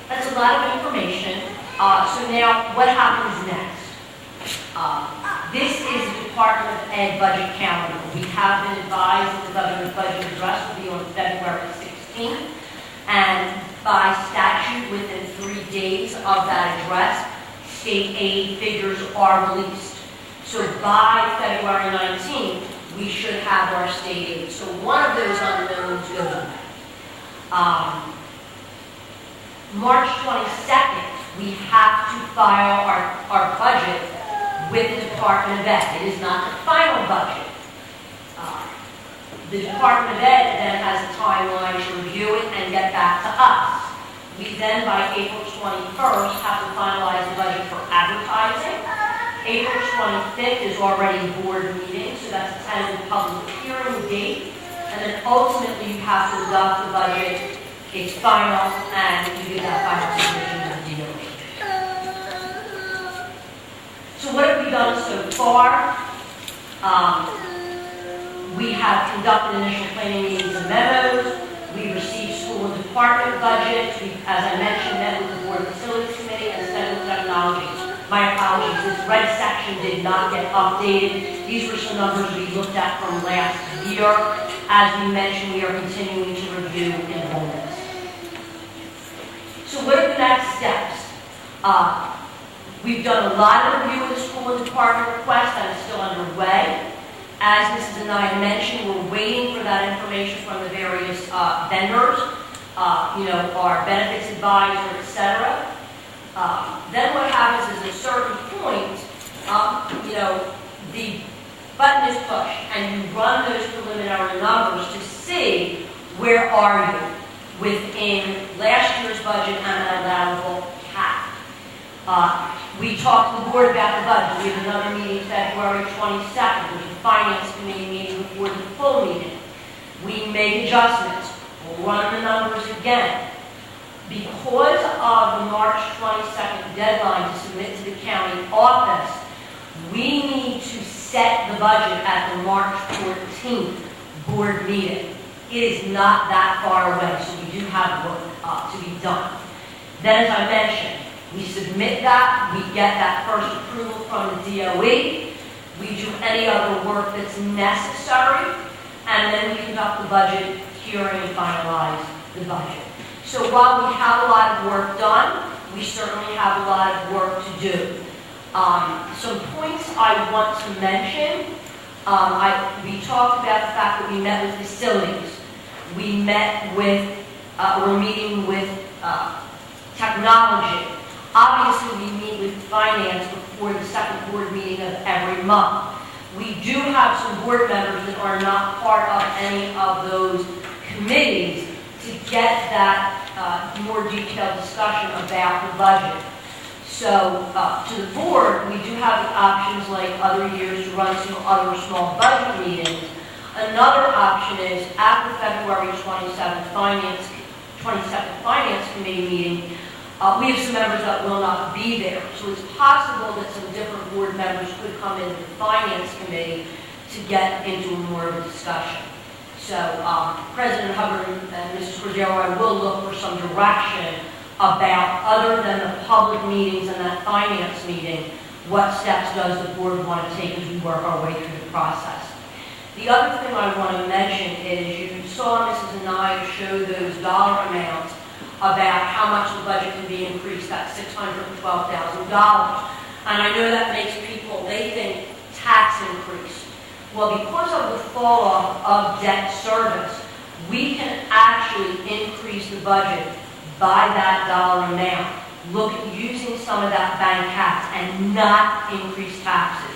That's a lot of information. So now, what happens next? This is the Department of Ed budget calendar. We have been advised that the governor's budget address will be on February 16th, and by statute, within 3 days of that address, state aid figures are released. So by February 19th, we should have our state aid. So one of those unknowns goes away. March 22nd, we have to file our budget with the Department of Ed. It is not the final budget. The Department of Ed then has a timeline to review it and get back to us. We then, by April 21st, have to finalize the budget for advertising. April 25th is already board meeting, so that's a tentative public hearing date. and then ultimately you have to adopt the budget. It's final, and you give that final submission to the DOE. So what have we done so far? We have conducted initial planning meetings and memos. We received school and department budgets. We, as I mentioned, met with the Board Facilities Committee and Center of Technology. My apologies, this red section did not get updated. These were some numbers we looked at from last year. As we mentioned, we are continuing to review enrollments. So what are the next steps? We've done a lot of review of the school and department request that is still underway. As Mrs. Anaya mentioned, we're waiting for that information from the various vendors, our benefits advisor, et cetera. Then what happens is at a certain point, the button is pushed and you run those preliminary numbers to see where are you within last year's budget and an allowable cap. We talked to the board about the budget. We have another meeting February 22nd, which is the Finance Committee meeting before the full meeting. We make adjustments. We'll run the numbers again. Because of the March 22nd deadline to submit to the county office, we need to set the budget at the March 14th board meeting. It is not that far away, so we do have work to be done. Then, as I mentioned, we submit that, we get that first approval from the DOE, we do any other work that's necessary, and then we conduct the budget hearing and finalize the budget. So while we have a lot of work done, we certainly have a lot of work to do. Some points I want to mention. We talked about the fact that we met with facilities. We met with, we're meeting with technology. Obviously, we meet with finance before the second board meeting of every month. We do have some board members that are not part of any of those committees to get that more detailed discussion about the budget. So, to the board, we do have the options like other years to run some other small budget meetings. Another option is at the February 22nd Finance Committee meeting, we have some members that will not be there. So it's possible that some different board members could come into the Finance Committee to get into more of a discussion. So President Hubbard and Mrs. Cordero, I will look for some direction about, other than the public meetings and that finance meeting, what steps does the board want to take as we work our way through the process. The other thing I want to mention is you saw Mrs. Anaya show those dollar amounts about how much the budget can be increased, that $612,000. And I know that makes people, they think tax increase. Well, because of the fall off of debt service, we can actually increase the budget by that dollar amount. Look at using some of that bank cash and not increase taxes.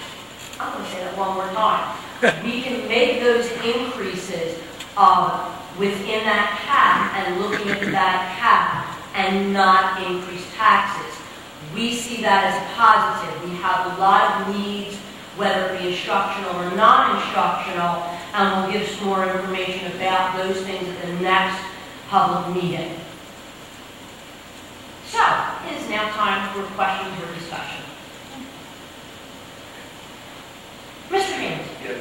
I'm going to say that one more time. We can make those increases within that cap and looking at that cap and not increase taxes. We see that as positive. We have a lot of needs, whether it be instructional or non-instructional, and we'll give some more information about those things at the next public meeting. So, it is now time for questions or discussion. Mr. Haynes. Yeah,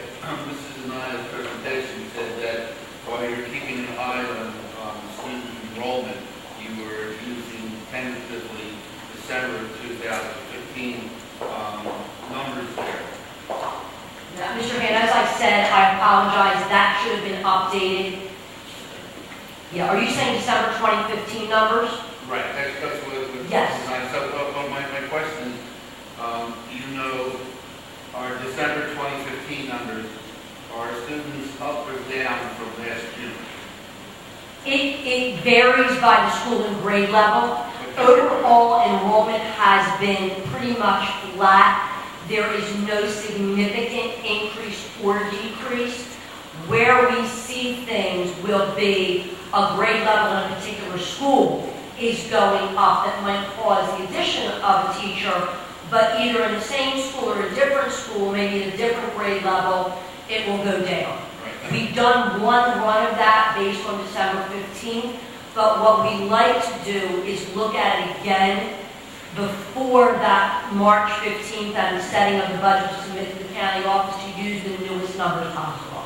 Mrs. Anaya's presentation said that while you're keeping an eye on student enrollment, you were using tentatively December 2015 numbers there. Mr. Haynes, as I said, I apologize, that should have been updated. Yeah, are you saying December 2015 numbers? Right, that's what Yes. So my question is, do you know, our December 2015 numbers, are students up or down from last year? It varies by the school and grade level. Overall enrollment has been pretty much flat. There is no significant increase or decrease. Where we see things will be a grade level in a particular school is going up that might cause the addition of a teacher, but either in the same school or a different school, maybe at a different grade level, it will go down. Right. We've done one run of that based on December 15th, but what we like to do is look at it again before that March 15th and the setting of the budget to submit to the county office to use the newest numbers possible.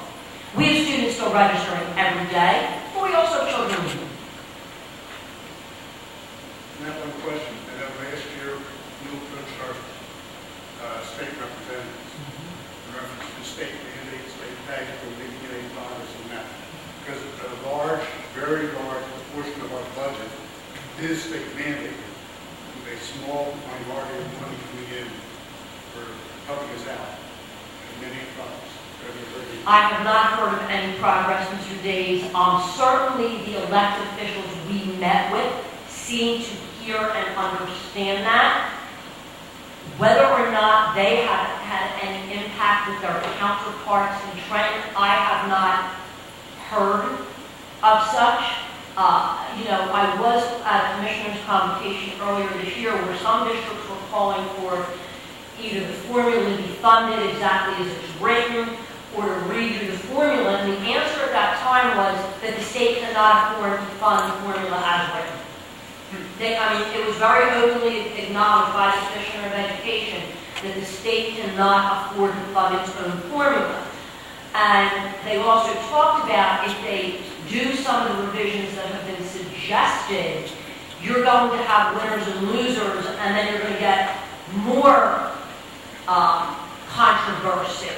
We have students still registering every day, but we also have children leaving. And that one question, I know last year, you approached our state representatives in reference to state mandates, state tax, or maybe getting progress on that. Because a large, very large proportion of our budget is state mandated, with a small minority of money coming in for helping us out in many problems. I have not heard of any progress, Mr. Days. Certainly, the elected officials we met with seem to hear and understand that. Whether or not they have had any impact with their counterparts in Trenton, I have not heard of such. I was at a commissioner's convocation earlier this year where some districts were calling for either the formula to be funded exactly as it's written or to redo the formula. And the answer at that time was that the state cannot afford to fund the formula as written. It was very openly acknowledged by the Commissioner of Education that the state cannot afford to fund its own formula. And they also talked about if they do some of the revisions that have been suggested, you're going to have winners and losers, and then you're going to get more controversy.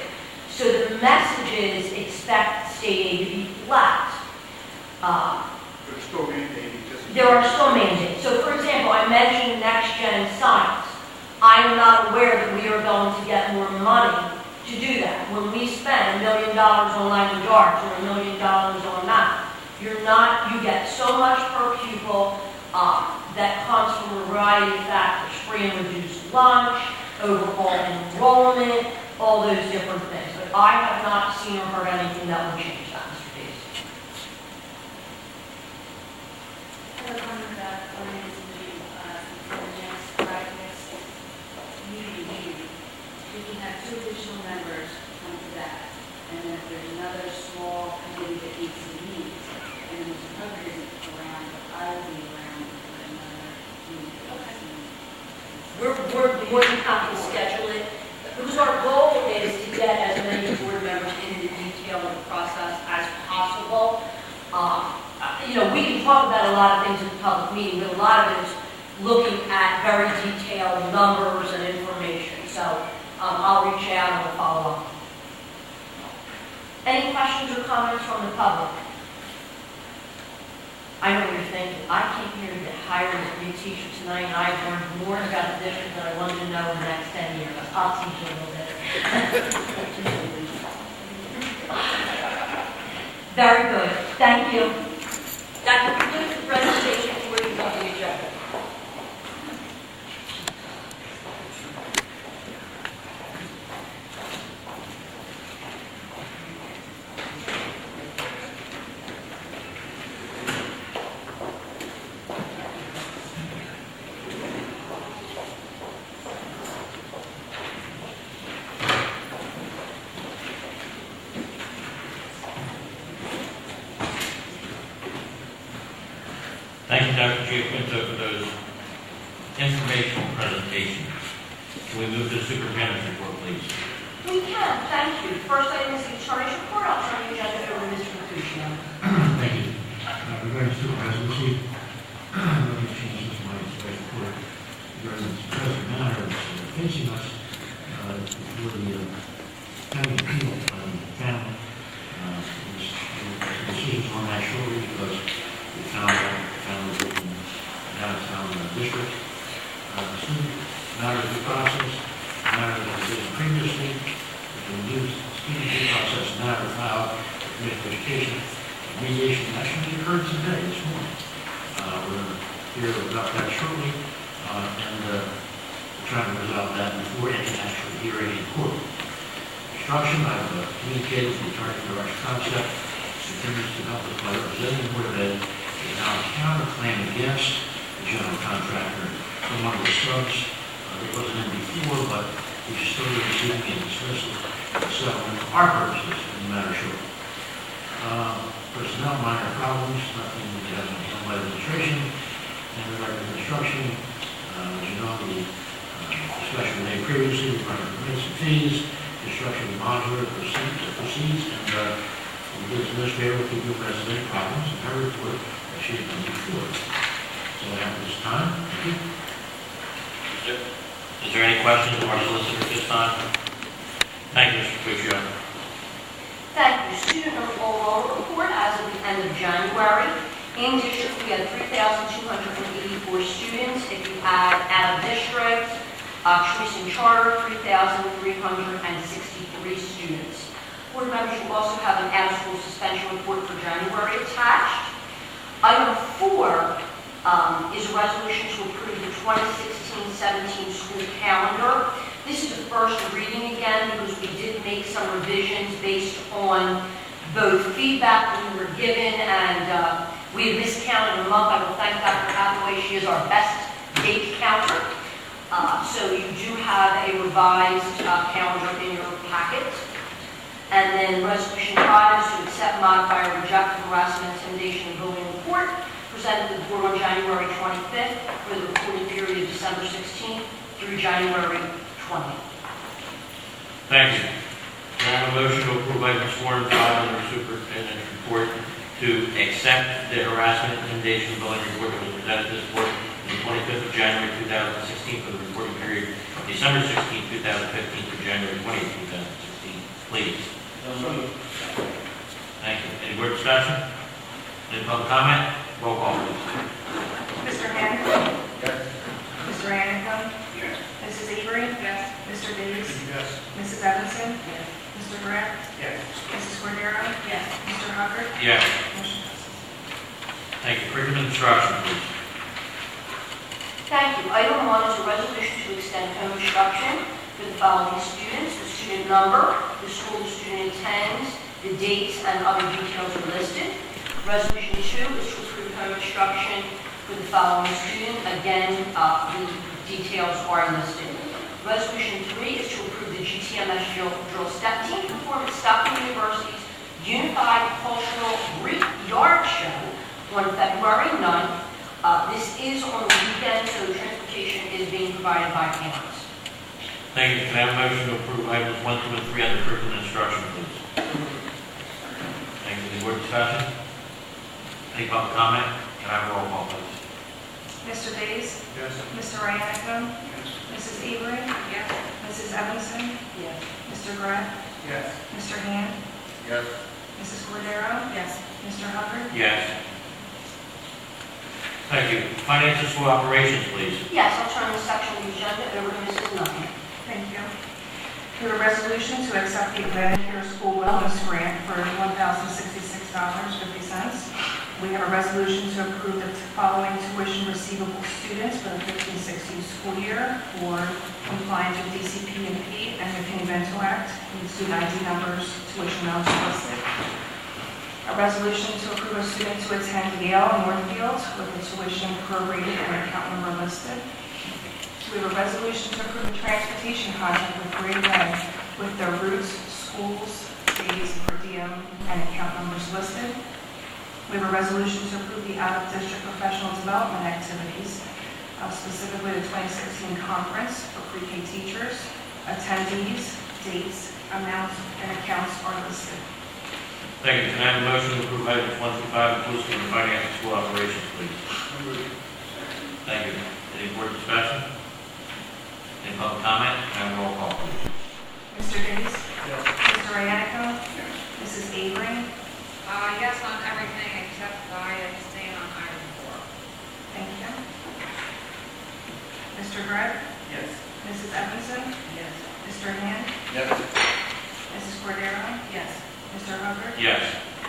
So the message is expect state aid to be flat. There's still mandated. There are still mandates. So for example, I mentioned next gen science. I'm not aware that we are going to get more money to do that. When we spend $1 million on language arts or $1 million on math, you get so much per pupil that comes from a variety of factors: free and reduced lunch, overall enrollment, all those different things. But I have not seen or heard anything that would change that, Mr. Davis. I have a comment about organizing the next meeting. We can have 2 additional members come to that. And then if there's another small committee that needs to meet, and Mr. Hubbard isn't around, but I will be around for another meeting. We're more than happy to schedule it, because our goal is to get as many board members into the detail of the process as possible. We can talk about a lot of things in the public meeting, but a lot of it is looking at very detailed numbers and information. So I'll reach out and we'll follow up. Any questions or comments from the public? I know what you're thinking. I came here to get hired as a new teacher tonight, and I've learned more about the district than I wanted to know in the next 10 years. I'll teach you a little bit. Very good. Thank you. That concludes the presentation for the agenda. Thank you, Dr. Giaquinto, for those informational presentations. Can we move to the superintendent's report, please? We can. Thank you. First item is the attorney's report. I'll turn the agenda over to Mr. Mercutio. Thank you. Regarding supervisor receipt, no changes to my report regarding the present matter that's facing us for the county appeal panel. The decisions on that shortly because we found within downtown district. Student matter of due process, matter that was given previously, the new student due process matter filed with Committee of Education. Mediation actually occurred today, this morning. We're going to hear about that shortly, and we're trying to resolve that before any actual hearing in court. Instruction, I've communicated with the attorney for our concept, continues to help us by representing the Board of Ed, is now a counterclaim against the general contractor from one of the subs. It wasn't in before, but we should still be receiving a dismissal of settlement for our purposes in the matter short. Personnel, minor problems, nothing that hasn't been done by administration, and the record of instruction. As you know, the discussion made previously regarding permits and fees, construction of modular proceeds, and the business administrator will give you resident problems in her report that she has done before. So I have this time. Thank you. Is there any questions of our solicitor at this time? Thank you, Mr. Puccio. Thank you. Student enrollment report as of the end of January. In district, we had 3,284 students. If you add out of district, choice and charter, 3,363 students. Board members will also have an out-of-school suspension report for January attached. Item 4 is a resolution to approve the 2016-17 school calendar. This is the first reading again because we did make some revisions based on both feedback we were given and we have miscounted a month. I will thank Dr. Hathaway. She is our best date counter. So you do have a revised calendar in your packet. And then resolution 5 is to accept, modify, or reject the harassment, intimidation, and bullying report presented to the board on January 25th for the reporting period of December 16th through January 20th. Thank you. Can I have a motion to approve items 4 and 5 under superintendent's report to accept the harassment, intimidation, and bullying report that was presented to this board on the 25th of January 2016 for the reporting period of December 16th, 2015 through January 20th, 2016. Please. Thank you. Any more discussion? Any public comment? Roll call, please. Mr. Hanford? Yes. Mr. Hannigan? Yes. Mrs. Avery? Yes. Mr. Davis? Yes. Mrs. Evanson? Yes. Mr. Grant? Yes. Mrs. Cordero? Yes. Mr. Hubbard? Yes. Motion passes. Thank you. Curriculum instruction, please. Thank you. Item 1 is a resolution to extend home instruction for the following students. The student number, the school the student attends, the dates, and other details are listed. Resolution 2 is to approve home instruction for the following student. Again, the details are listed. Resolution 3 is to approve the GTMS drill step team to perform at Stockton University's Unified Cultural Greek Yard Show on February 9th. This is on the weekend, so transportation is being provided by parents. Thank you. Can I have a motion to approve items 1, 2, and 3 under curriculum instruction, please? Thank you. Any more discussion? Any public comment? Can I have a roll call, please? Mr. Days? Yes. Mr. Hannigan? Yes. Mrs. Avery? Yes. Mrs. Evanson? Yes. Mr. Grant? Yes. Mr. Hand? Yes. Mrs. Cordero? Yes. Mr. Hubbard? Yes. Thank you. Finance and school operations, please. Yes, I'll turn this section of the agenda over to Mrs. Nunn. Thank you. We have a resolution to accept the Atlantic Care School Wellness Grant for $1,066.50. We have a resolution to approve the following tuition receivable students for the 15-16 school year for compliance with DCP&P and the Convental Act, and the student ID numbers, tuition amounts are listed. A resolution to approve a student to attend Yale Northfield with the tuition prorated and account number listed. We have a resolution to approve a transportation contract with Great Way with their routes, schools, days, per diem, and account numbers listed. We have a resolution to approve the out-of-district professional development activities, specifically the 2016 conference for pre-K teachers. Attendees, dates, amounts, and accounts are listed. Thank you. Can I have a motion to approve items 1 through 5 inclusive of finance and school operations, please? Thank you. Any board discussion? Any public comment? Can I have a roll call, please? Mr. Days? Yes. Mr. Iannico? Yes. Mrs. Avery? Yes on everything except I abstain on item 4. Thank you. Mr. Grant? Yes. Mrs. Evanson? Yes. Mr. Hand? Yes. Mrs. Cordero? Yes. Mr. Hubbard? Yes.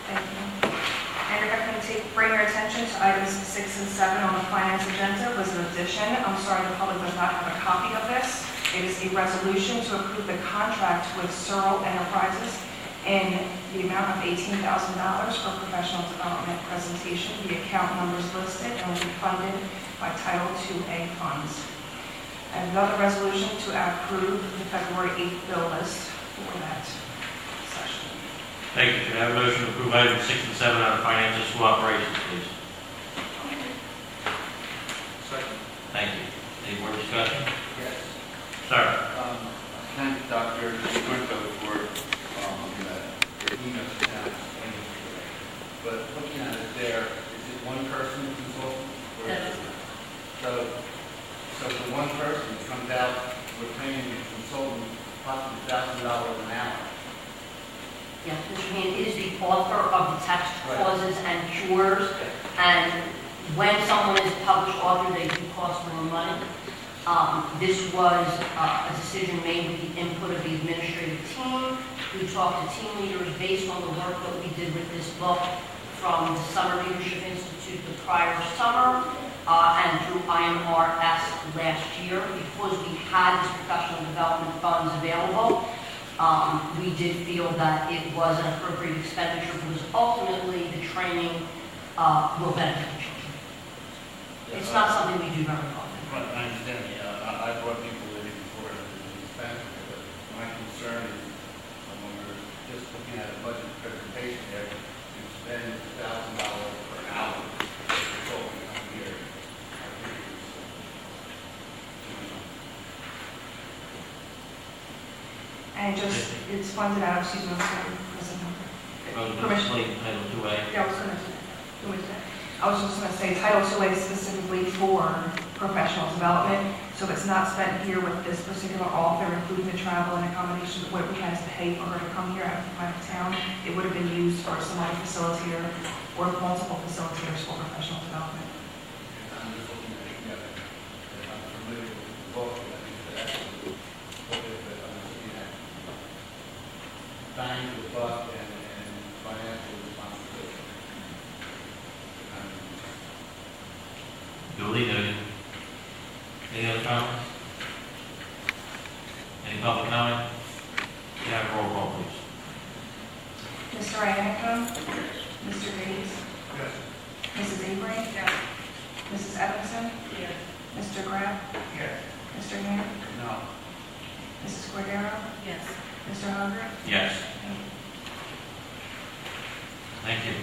Thank you. And if I can bring your attention to items 6 and 7 on the finance agenda was an addition. I'm sorry the public does not have a copy of this. It is a resolution to approve the contract with Searle Enterprises in the amount of $18,000 for professional development presentation. The account numbers listed and will be funded by Title IIA funds. And another resolution to approve the February 8th bill list for that session. Thank you. Can I have a motion to approve items 6 and 7 out of finance and school operations, please? Second. Thank you. Any more discussion? Yes. Sir? Thank Dr. Gurto for the email down. But looking at it there, is it one person consultant? Or is it- So for one person comes out, we're paying the consultant possibly $1,000 an hour. Yes, Mr. Hand is the author of the text causes and cures, and when someone is a published author, they do cost more money. This was a decision made with the input of the administrative team. We talked to team leaders based on the work that we did with this book from the Summer Leadership Institute the prior summer, and through IMRS last year. Because we had this professional development funds available, we did feel that it was an appropriate expenditure because ultimately the training will benefit the children. It's not something we do very often. Right, I understand. I brought people in before it was expensive, but my concern is when we're just looking at a budget presentation there, to spend $1,000 per hour for consulting up here. I think it's too much. And it's funded out, excuse me, I'm sorry, President Hunter. Permission. Title 2A. Yeah, I was just going to say Title II is specifically for professional development, so if it's not spent here with this particular author, including the travel and accommodation, what we had to pay for her to come here out of town, it would have been used for some other facilitator or multiple facilitators for professional development. I'm just looking at it together. And I'm familiar with the book, and I think that actually, what is it, I'm looking at bang for the buck and financial responsibility. Duly noted. Any other comments? Any public comment? Can I have a roll call, please? Mr. Iannico? Mr. Gates? Yes. Mrs. Avery? Yes. Mrs. Evanson? Yes. Mr. Graff? Yes. Mr. Hand? No. Mrs. Cordero? Yes. Mr. Hungry? Yes. Thank you.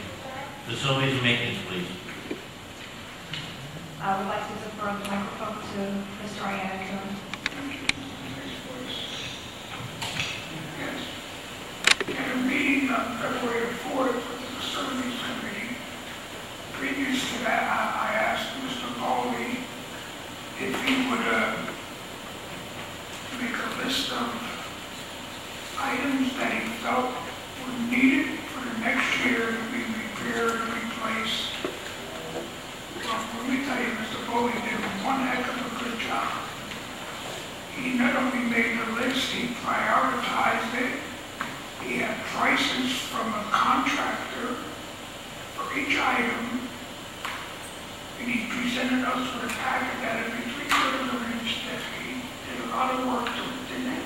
Facilities and maintenance, please. I would like to defer the microphone to Mr. Iannico. At a meeting on February 4th with the Facilities Committee, previous to that, I asked Mr. Bowley if he would make a list of items that he felt were needed for the next year to be repaired and replaced. Well, let me tell you, Mr. Bowley did one heck of a good job. He not only made the list, he prioritized it. He had prices from a contractor for each item, and he presented us with a packet that had been 3/4 of an inch thick. He did a lot of work to it, didn't he?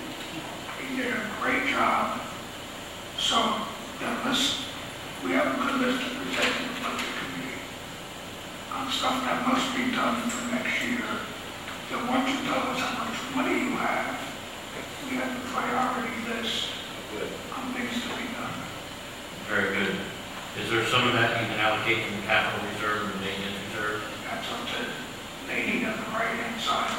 He did a great job. So, the list, we have a good list to present to the budget committee on stuff that must be done for next year. Then once you tell us how much money you have, we have a priority list on things to be done. Very good. Is there some of that you can allocate from the capital reserve and maintenance reserve? That's up to the lady on the right-hand side.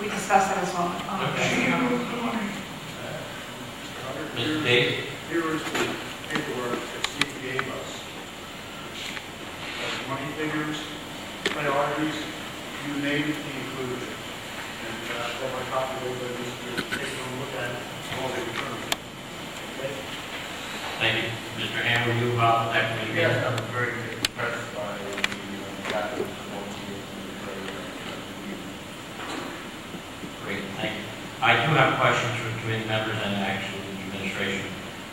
We discussed that as well. Okay. She handles the money. Mr. Dave? Here is the paperwork that Steve gave us, which has money figures, priorities, you name it, he included it. And what my copy of it is to take a look at all the returns. Okay? Thank you. Mr. Ham, were you involved with that committee? Yes, I was very impressed by the capital facility. Great, thank you. I do have questions from committee members and actually the administration.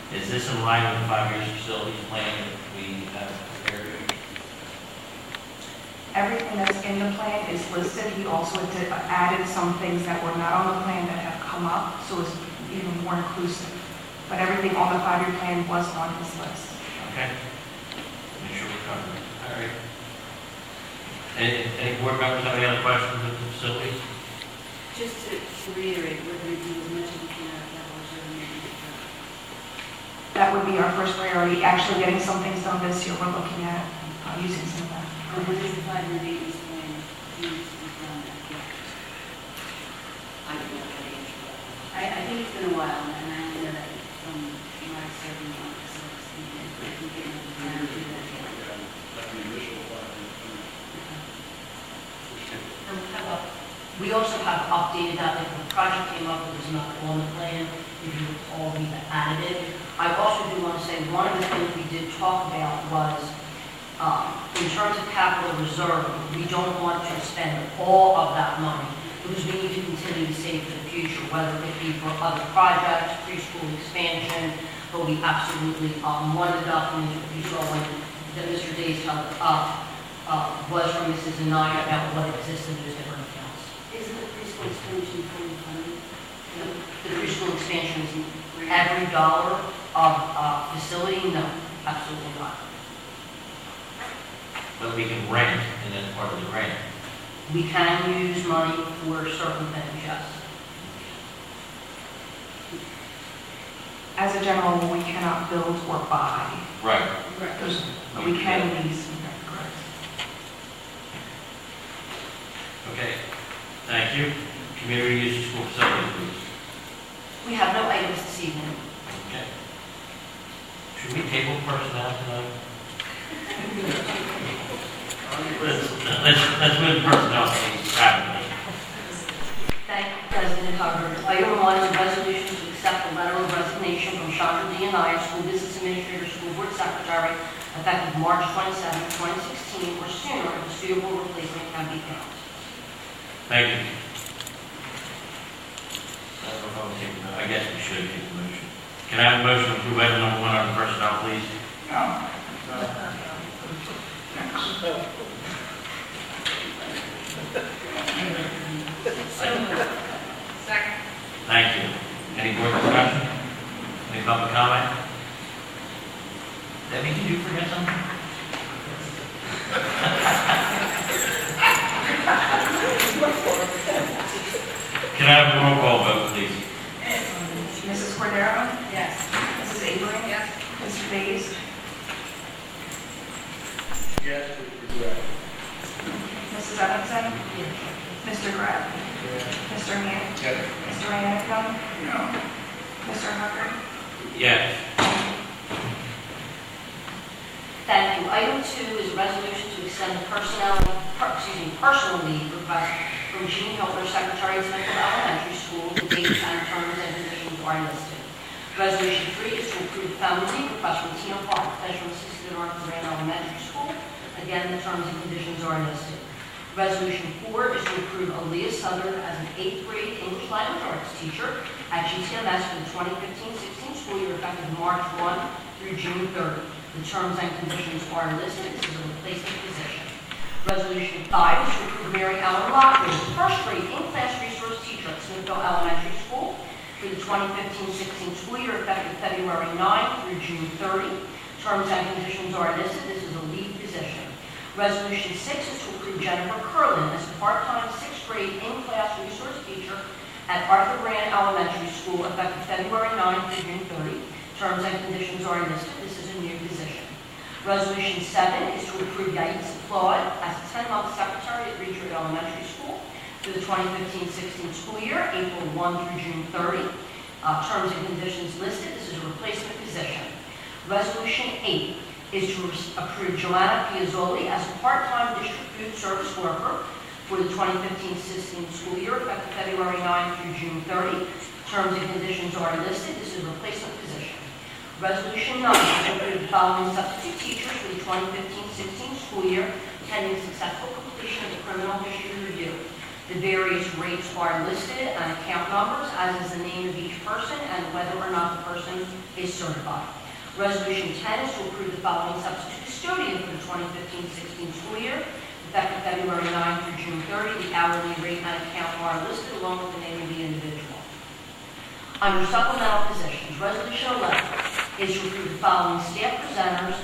Is this in line with the 5-year facilities plan that we have prepared? Everything that's in the plan is listed. He also added some things that were not on the plan that have come up, so it's even more inclusive. But everything on the 5-year plan was on his list. Okay. Make sure we cover it. All right. Any board members have any other questions of the facilities? Just to reiterate, we're going to do as much as we can out of capital reserve and maintenance account. that would be our first priority. Actually getting some things done this year, we're looking at using some of that. What is the five-year maintenance plan used to run that? I don't know how to answer that. I think it's been a while, and I only know that from my serving on the service team, and I can get into the plan and do that. We also have updated that, if the project came up that was not on the plan, if you recall, we added it. I also do want to say, one of the things we did talk about was, in terms of capital reserve, we don't want to spend all of that money, because we need to continue to save for the future, whether it be for other projects, preschool expansion, but we absolutely, one of the documents that you saw when that Mr. Days held up, was from Mrs. Anaya about what exists in those different accounts. Isn't the preschool expansion fully funded? The preschool expansion is every dollar of facility? No, absolutely not. But we can rent, and that's part of the grant. We can use money for certain things, yes. As a general rule, we cannot build or buy. Right. But we can lease. Correct. Okay, thank you. Community use of school facilities, please. We have no items this evening. Okay. Should we table personnel tonight? Let's move personnel, please, rapidly. Thank you, President Hubbard. Item 1 is a resolution to accept the letter of resignation from Chandra D. Anaya, School Business Administrator, School Board Secretary, effective March 27, 2016, or sooner if a suitable replacement can be found. Thank you. I don't know if I'm taking that. I guess we should take the motion. Can I have a motion to approve item number 1 on personnel, please? No. Second. Thank you. Any more discussion? Any public comment? Debbie, did you forget something? Can I have a roll call vote, please? Mrs. Cordero? Yes. Mrs. Avery? Yes. Mr. Days? Yes, with regret. Mrs. Evanson? Mr. Grab? Mr. Hand? Yes. Mr. Iannicone? No. Mr. Hubbard? Yes. Thank you. Item 2 is a resolution to extend the personal leave request from Jean Hilton, Secretary of Smithfield Elementary School. The dates and terms and conditions are listed. Resolution 3 is to approve family leave request from Tina Park, professional assistant at Arthur Grant Elementary School. Again, the terms and conditions are listed. Resolution 4 is to approve Aaliyah Southern as an 8th grade English language arts teacher at GTMS for the 2015-16 school year effective March 1 through June 30. The terms and conditions are listed. This is a replacement position. Resolution 5 is to approve Mary Ellen Lockwood as first grade in-class resource teacher at Smithfield Elementary School for the 2015-16 school year effective February 9 through June 30. Terms and conditions are listed. This is a lead position. Resolution 6 is to approve Jennifer Curlin as a part-time 6th grade in-class resource teacher at Arthur Grant Elementary School effective February 9 through June 30. Terms and conditions are listed. This is a new position. Resolution 7 is to approve Yaitza Claude as a 10-month secretary at Reacher Elementary School for the 2015-16 school year, April 1 through June 30. Terms and conditions listed. This is a replacement position. Resolution 8 is to approve Joanna Piazzoli as a part-time district food service worker for the 2015-16 school year, effective February 9 through June 30. Terms and conditions are listed. This is a replacement position. Resolution 9 is to approve the following substitute teachers for the 2015-16 school year, pending successful completion of the criminal history review. The various rates are listed and account numbers, as is the name of each person and whether or not the person is certified. Resolution 10 is to approve the following substitute custodian for the 2015-16 school year, effective February 9 through June 30. The hourly rate and account are listed along with the name of the individual. Under supplemental positions, Resolution 11 is to approve the following staff presenters,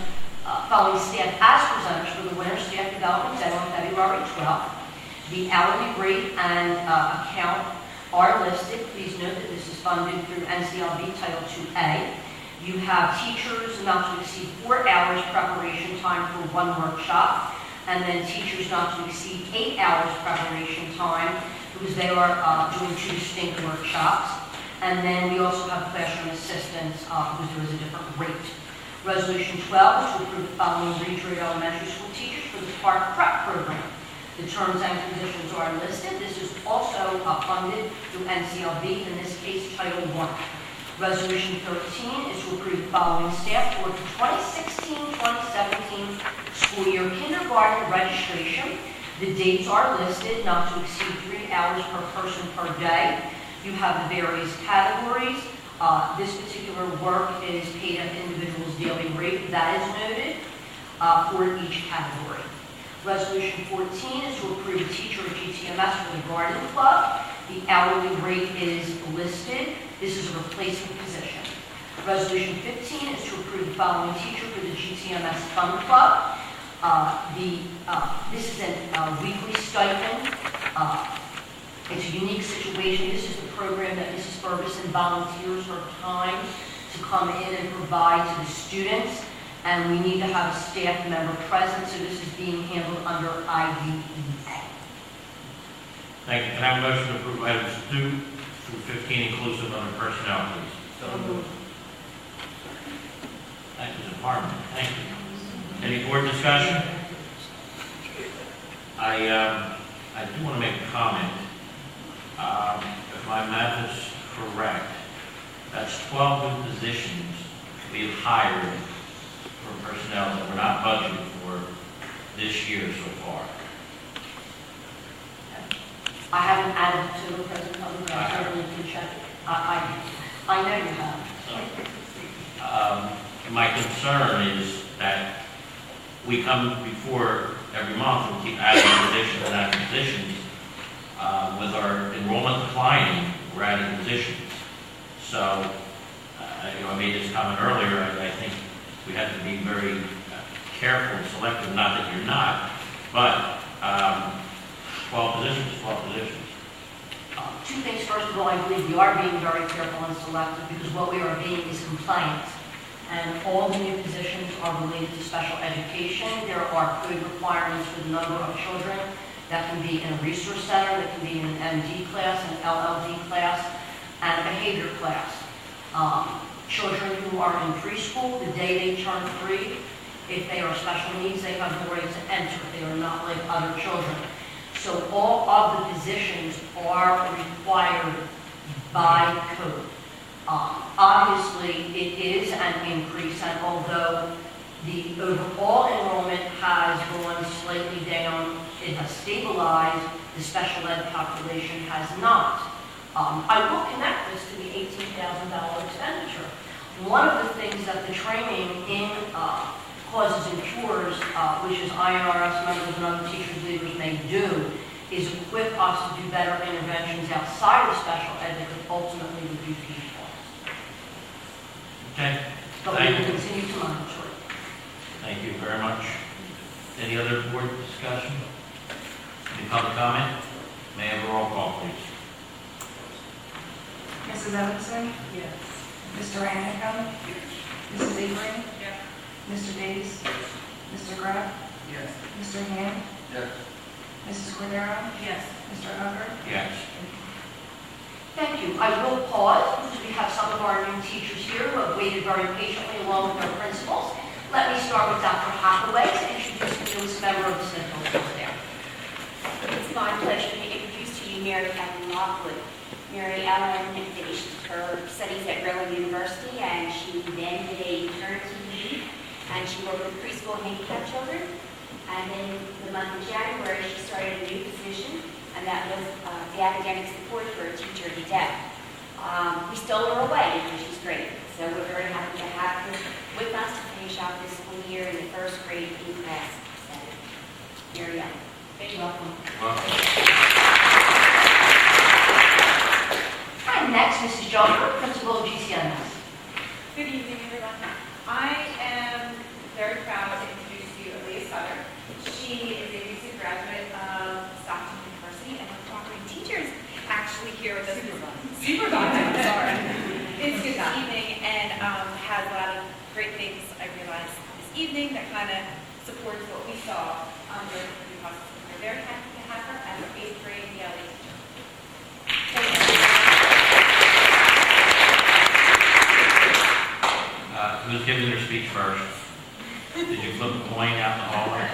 following staff as presenters for the Winter Staff Development Center on February 12th. The hourly rate and account are listed. Please note that this is funded through NCLB Title 2A. You have teachers not to exceed 4 hours preparation time for one workshop, and then teachers not to exceed 8 hours preparation time because they are doing 2 distinct workshops. And then we also have classroom assistants because there is a different rate. Resolution 12 is to approve the following Reed Elementary School teachers for the Park Prep Program. The terms and conditions are listed. This is also funded through NCLB, in this case Title I. Resolution 13 is to approve the following staff for the 2016-2017 school year kindergarten registration. The dates are listed, not to exceed 3 hours per person per day. You have the various categories. This particular work is paid at the individual's daily rate. That is noted for each category. Resolution 14 is to approve a teacher at GTMS for the garden club. The hourly rate is listed. This is a replacement position. Resolution 15 is to approve the following teacher for the GTMS Fun Club. This is a weekly stipend. It's a unique situation. This is the program that Mrs. Ferguson volunteers her time to come in and provide to the students, and we need to have a staff member present, so this is being handled under IDEA. Thank you. Can I have a motion to approve items 2 through 15 inclusive under personnel, please? So moved. Thank you, Department. Thank you. Any board discussion? I do want to make a comment. If my math is correct, that's 12 new positions we have hired for personnel that were not budgeted for this year so far. I haven't added to the present public, but I certainly can check. I know you have. My concern is that we come before every month and keep adding positions and adding positions. With our enrollment declining, we're adding positions. So, I made this comment earlier, I think we have to be very careful and selective, not that you're not, but 12 positions is 12 positions. 2 things. First of all, I believe we are being very careful and selective because what we are being is compliant. And all the new positions are related to special education. There are code requirements for the number of children that can be in a resource center, that can be in an MD class, an LLD class, and a behavior class. Children who are in preschool, the day they turn 3, if they are special needs, they have the right to enter. They are not like other children. So all of the positions are required by code. Obviously, it is an increase, and although the overall enrollment has gone slightly down, it has stabilized, the special ed population has not. I will connect this to the $18,000 expenditure. One of the things that the training in causes and cures, which is INRS members and other teachers, leaders may do, is equip us to do better interventions outside of special ed that could ultimately reduce these costs. Okay, But we thank will you. continue to monitor it. Thank you very much. Any other board discussion? Any public comment? May I have a roll call, please? Mrs. Evanson? Yes. Mr. Hannigan? Mrs. Avery? Yes. Mr. Davis? Mr. Graff? Yes. Mr. Hand? Yes. Mrs. Cordero? Yes. Mr. Hubbard? Yes. Thank you. I will pause because we have some of our new teachers here who have waited very patiently along with their principals. Let me start with Dr. Hathaway to introduce the newest member of the Smithfield School staff. It's my pleasure to introduce to you Mary Ellen Lockwood. Mary Ellen finished her studies at Railroad University, and she then did a maternity leave, and she worked with preschool handicapped children. And then the month of January, she started a new position, and that was the academic support for a teacher to deaf. We stole her away, and she's great. So we're very happy to have her with us to finish out this school year in the first grade in class. So, Mary Ellen. You're welcome. Welcome. And next, Mrs. Junker, principal of GCMS. Good evening, everyone. I am very proud to introduce you to Aaliyah Sutter. She is a recent graduate of Stockton University, and her cooperating teacher is actually here with us. Supervisor, sorry. It's good evening, and has a lot of great things, I realized this evening, that kind of supports what we saw during the review process. We're very happy to have her as our 8th grade ELA teacher. Who's giving their speech first? Did you flip a coin out in the hallway?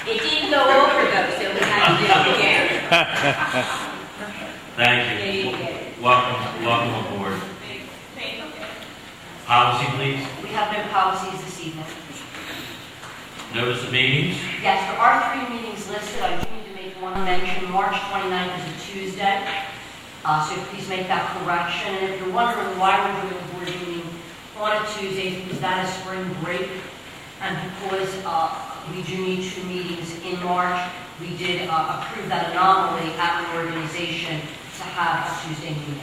It didn't go over though, so we had to do it again. Thank Yeah, you. you did. Welcome aboard. Policy, please. We have no policies this evening. Notice of meetings. Yes, there are 3 meetings listed. I do need to make one mention. March 29th is a Tuesday, so please make that correction. And if you're wondering why we're doing a board meeting on a Tuesday, because that is spring break, and because we do need 2 meetings in March, we did approve that anomaly at an organization to have a Tuesday meeting.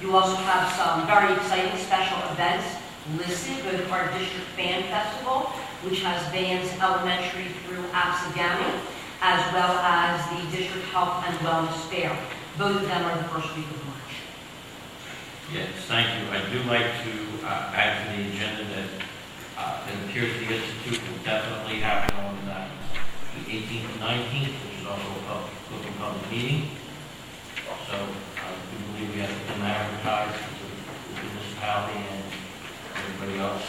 You also have some very exciting special events listed, both our district band festival, which has bands elementary through Absegami, as well as the district health and wellness fair. Both of them are the first week of March. Yes, thank you. I do like to add to the agenda that it appears the Institute will definitely happen on the 18th and 19th, which is also a public meeting. So we believe we have to come advertise to the municipality and everybody else.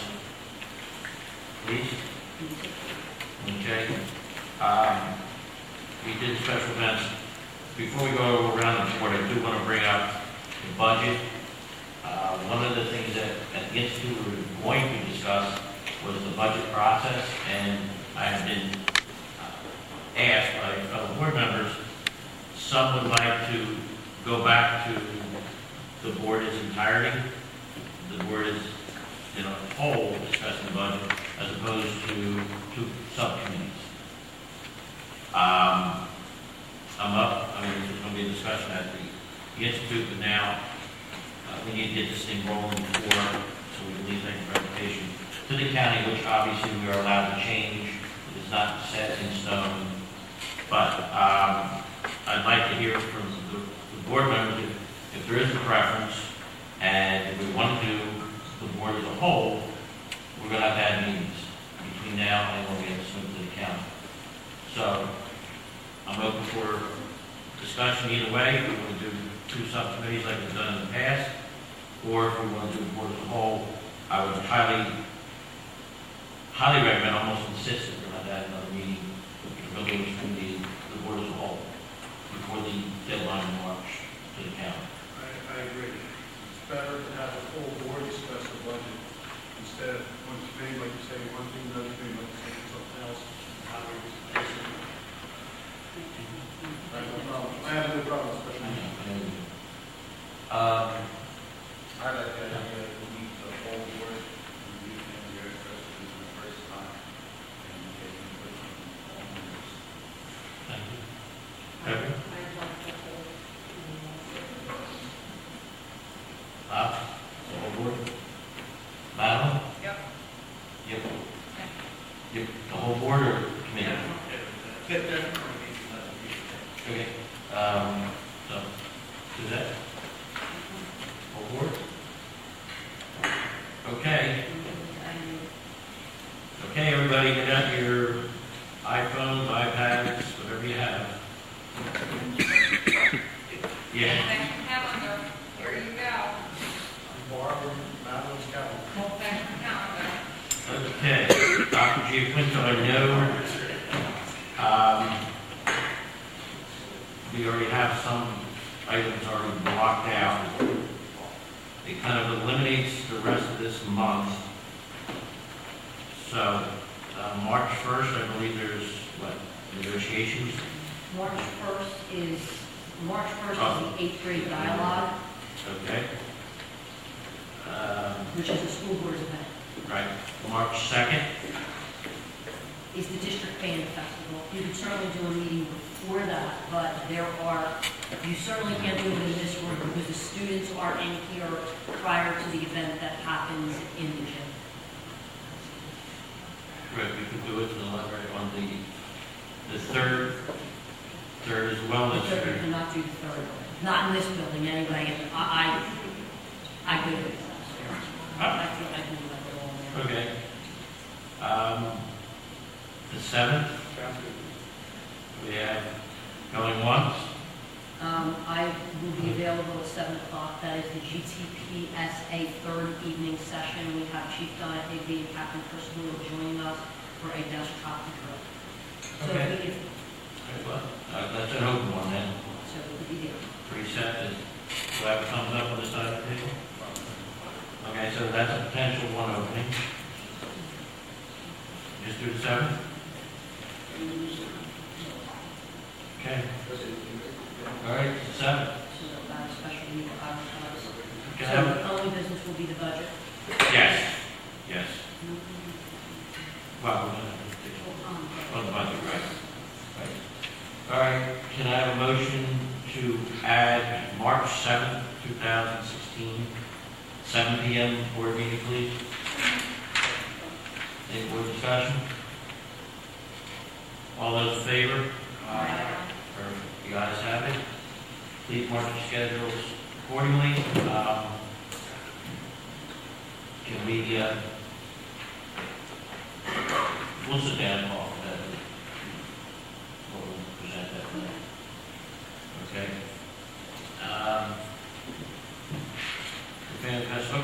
Please? Okay. We did special events. Before we go around the board, I do want to bring up the budget. One of the things that at the Institute we were going to discuss was the budget process, and I have been asked by fellow board members, some would like to go back to the board as entirety. The board is, whole discussing the budget, as opposed to 2 subcommittees. There's going to be a discussion at the Institute, but now we need to get this thing rolling before, so we can at least make a presentation to the county, which obviously we are allowed to change. It is not set in stone. But I'd like to hear from the board members if there is a preference, and if we want to do the board as a whole, we're going to have to have meetings between now and when we get this moved to the county. So I'm open for discussion either way. If we want to do 2 subcommittees like we've done in the past, or if we want to do the board as a whole, I would highly recommend, almost insist that we're not having another meeting, really, which can be the board as a whole, before the deadline in March to the county. I agree. It's better to have a full board discuss the budget instead of one committee, like you say, one thing, another committee, like you say, something else. I have no problem. I have no problem, especially. I like that idea to meet the whole board, and we can hear it for the first time, and get input from all members. Thank you. Kevin? The whole board? Madeline? Yep. Yep. Yep. The whole board or committee? Okay. So, Suzette? Whole board? Okay. Okay, everybody, get out your iPhones, iPads, whatever you have. Yeah. Calendar, here you go. Barbara, Madeline's calendar. Okay, Dr. Giaquinto, I know we already have some items already blocked out. It kind of eliminates the rest of this month. So, March 1st, I believe there's, negotiations? March 1st is the 8th grade dialogue, Okay. which is a school board event. Right, March 2nd? Is the district band festival. You could certainly do a meeting before that, but you certainly can't do it in this room because the students are in here prior to the event that happens in the gym. Right, we could do it on the third as well. The third, cannot do the third. Not in this building anyway. I could. Huh? I think I can let it all in. Okay. The 7th, Sounds good. we have going once. I will be available at 7 o'clock. That is the GTPSA third evening session. We have Chief Donna Higby and Captain Chris Lewis joining us for a desktop control. So Okay. we could, Very well. That's an open one then. so we could be there. Preset is, do I have a thumbs up on the side of the table? Okay, so that's a potential one opening. Just do the 7th? Okay. All right, the 7th. So that special meeting, Can I so have, the only business will be the budget. yes, yes. Well, we're gonna have to on the budget, right? Right. All right, can I have a motion to add March 7th, 2016, 7 PM board meeting, please? Any board discussion? All those in favor? Perfect. You guys have it. Please mark your schedules accordingly. Can we, we'll sit down and talk about it. We'll present that tonight. Okay.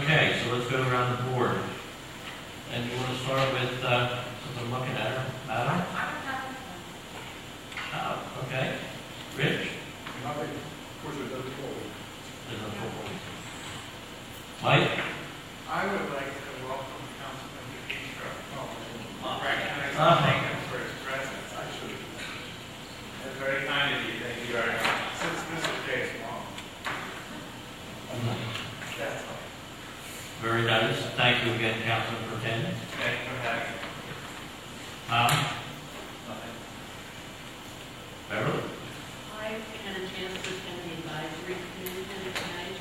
Okay, so let's go around the board. And you want to start with, since I'm looking at her, Madam? Oh, okay. Rich? Nothing, of course, it doesn't fall. There's no trouble. Mike? I would like to welcome Councilman DePietro. Recognize Uh-huh. and thank him for his presence. I should. That's very kind of you. Thank you very much. Since Mr. J is long. That's all. Very nice. Thank you again, Councilman, for attending. Thank you for having me. Tom? Nothing. Beverly? I had a chance to attend the advisory committee tonight,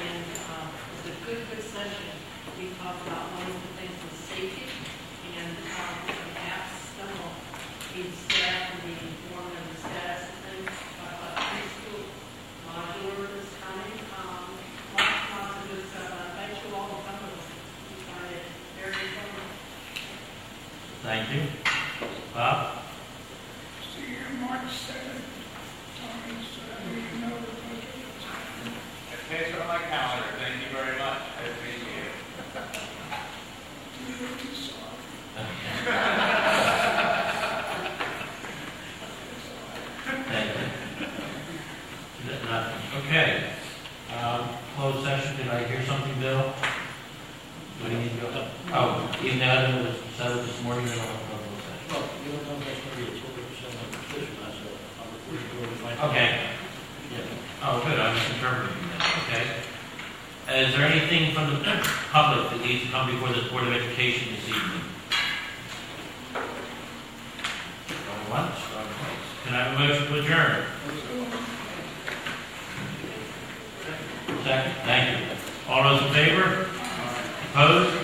and it was a good session. We talked about one of the things was safety, and perhaps some of the staff and being informed of the status of things. Preschool modular is coming. Lots of good stuff. I bet you all will come with us. We find it very informative. Thank you. Bob? See you March 7th. Tony's, we know the budget. It's on my calendar, thank you very much, I appreciate it. Thank you. Nothing. Okay. Closed session, did I hear something, Bill? Do we need to go up? Oh, even though it was settled this morning, we don't have to go to closed session. Well, you don't know that's going to be a 12% of the position, that's I'm reporting to the Okay. Yeah. Oh, good, I was interpreting that, okay. Is there anything from the public that needs to come before the Board of Education this evening? Going once, going twice. Can I have a motion to adjourn? Second, thank you. All those in favor? Opposed?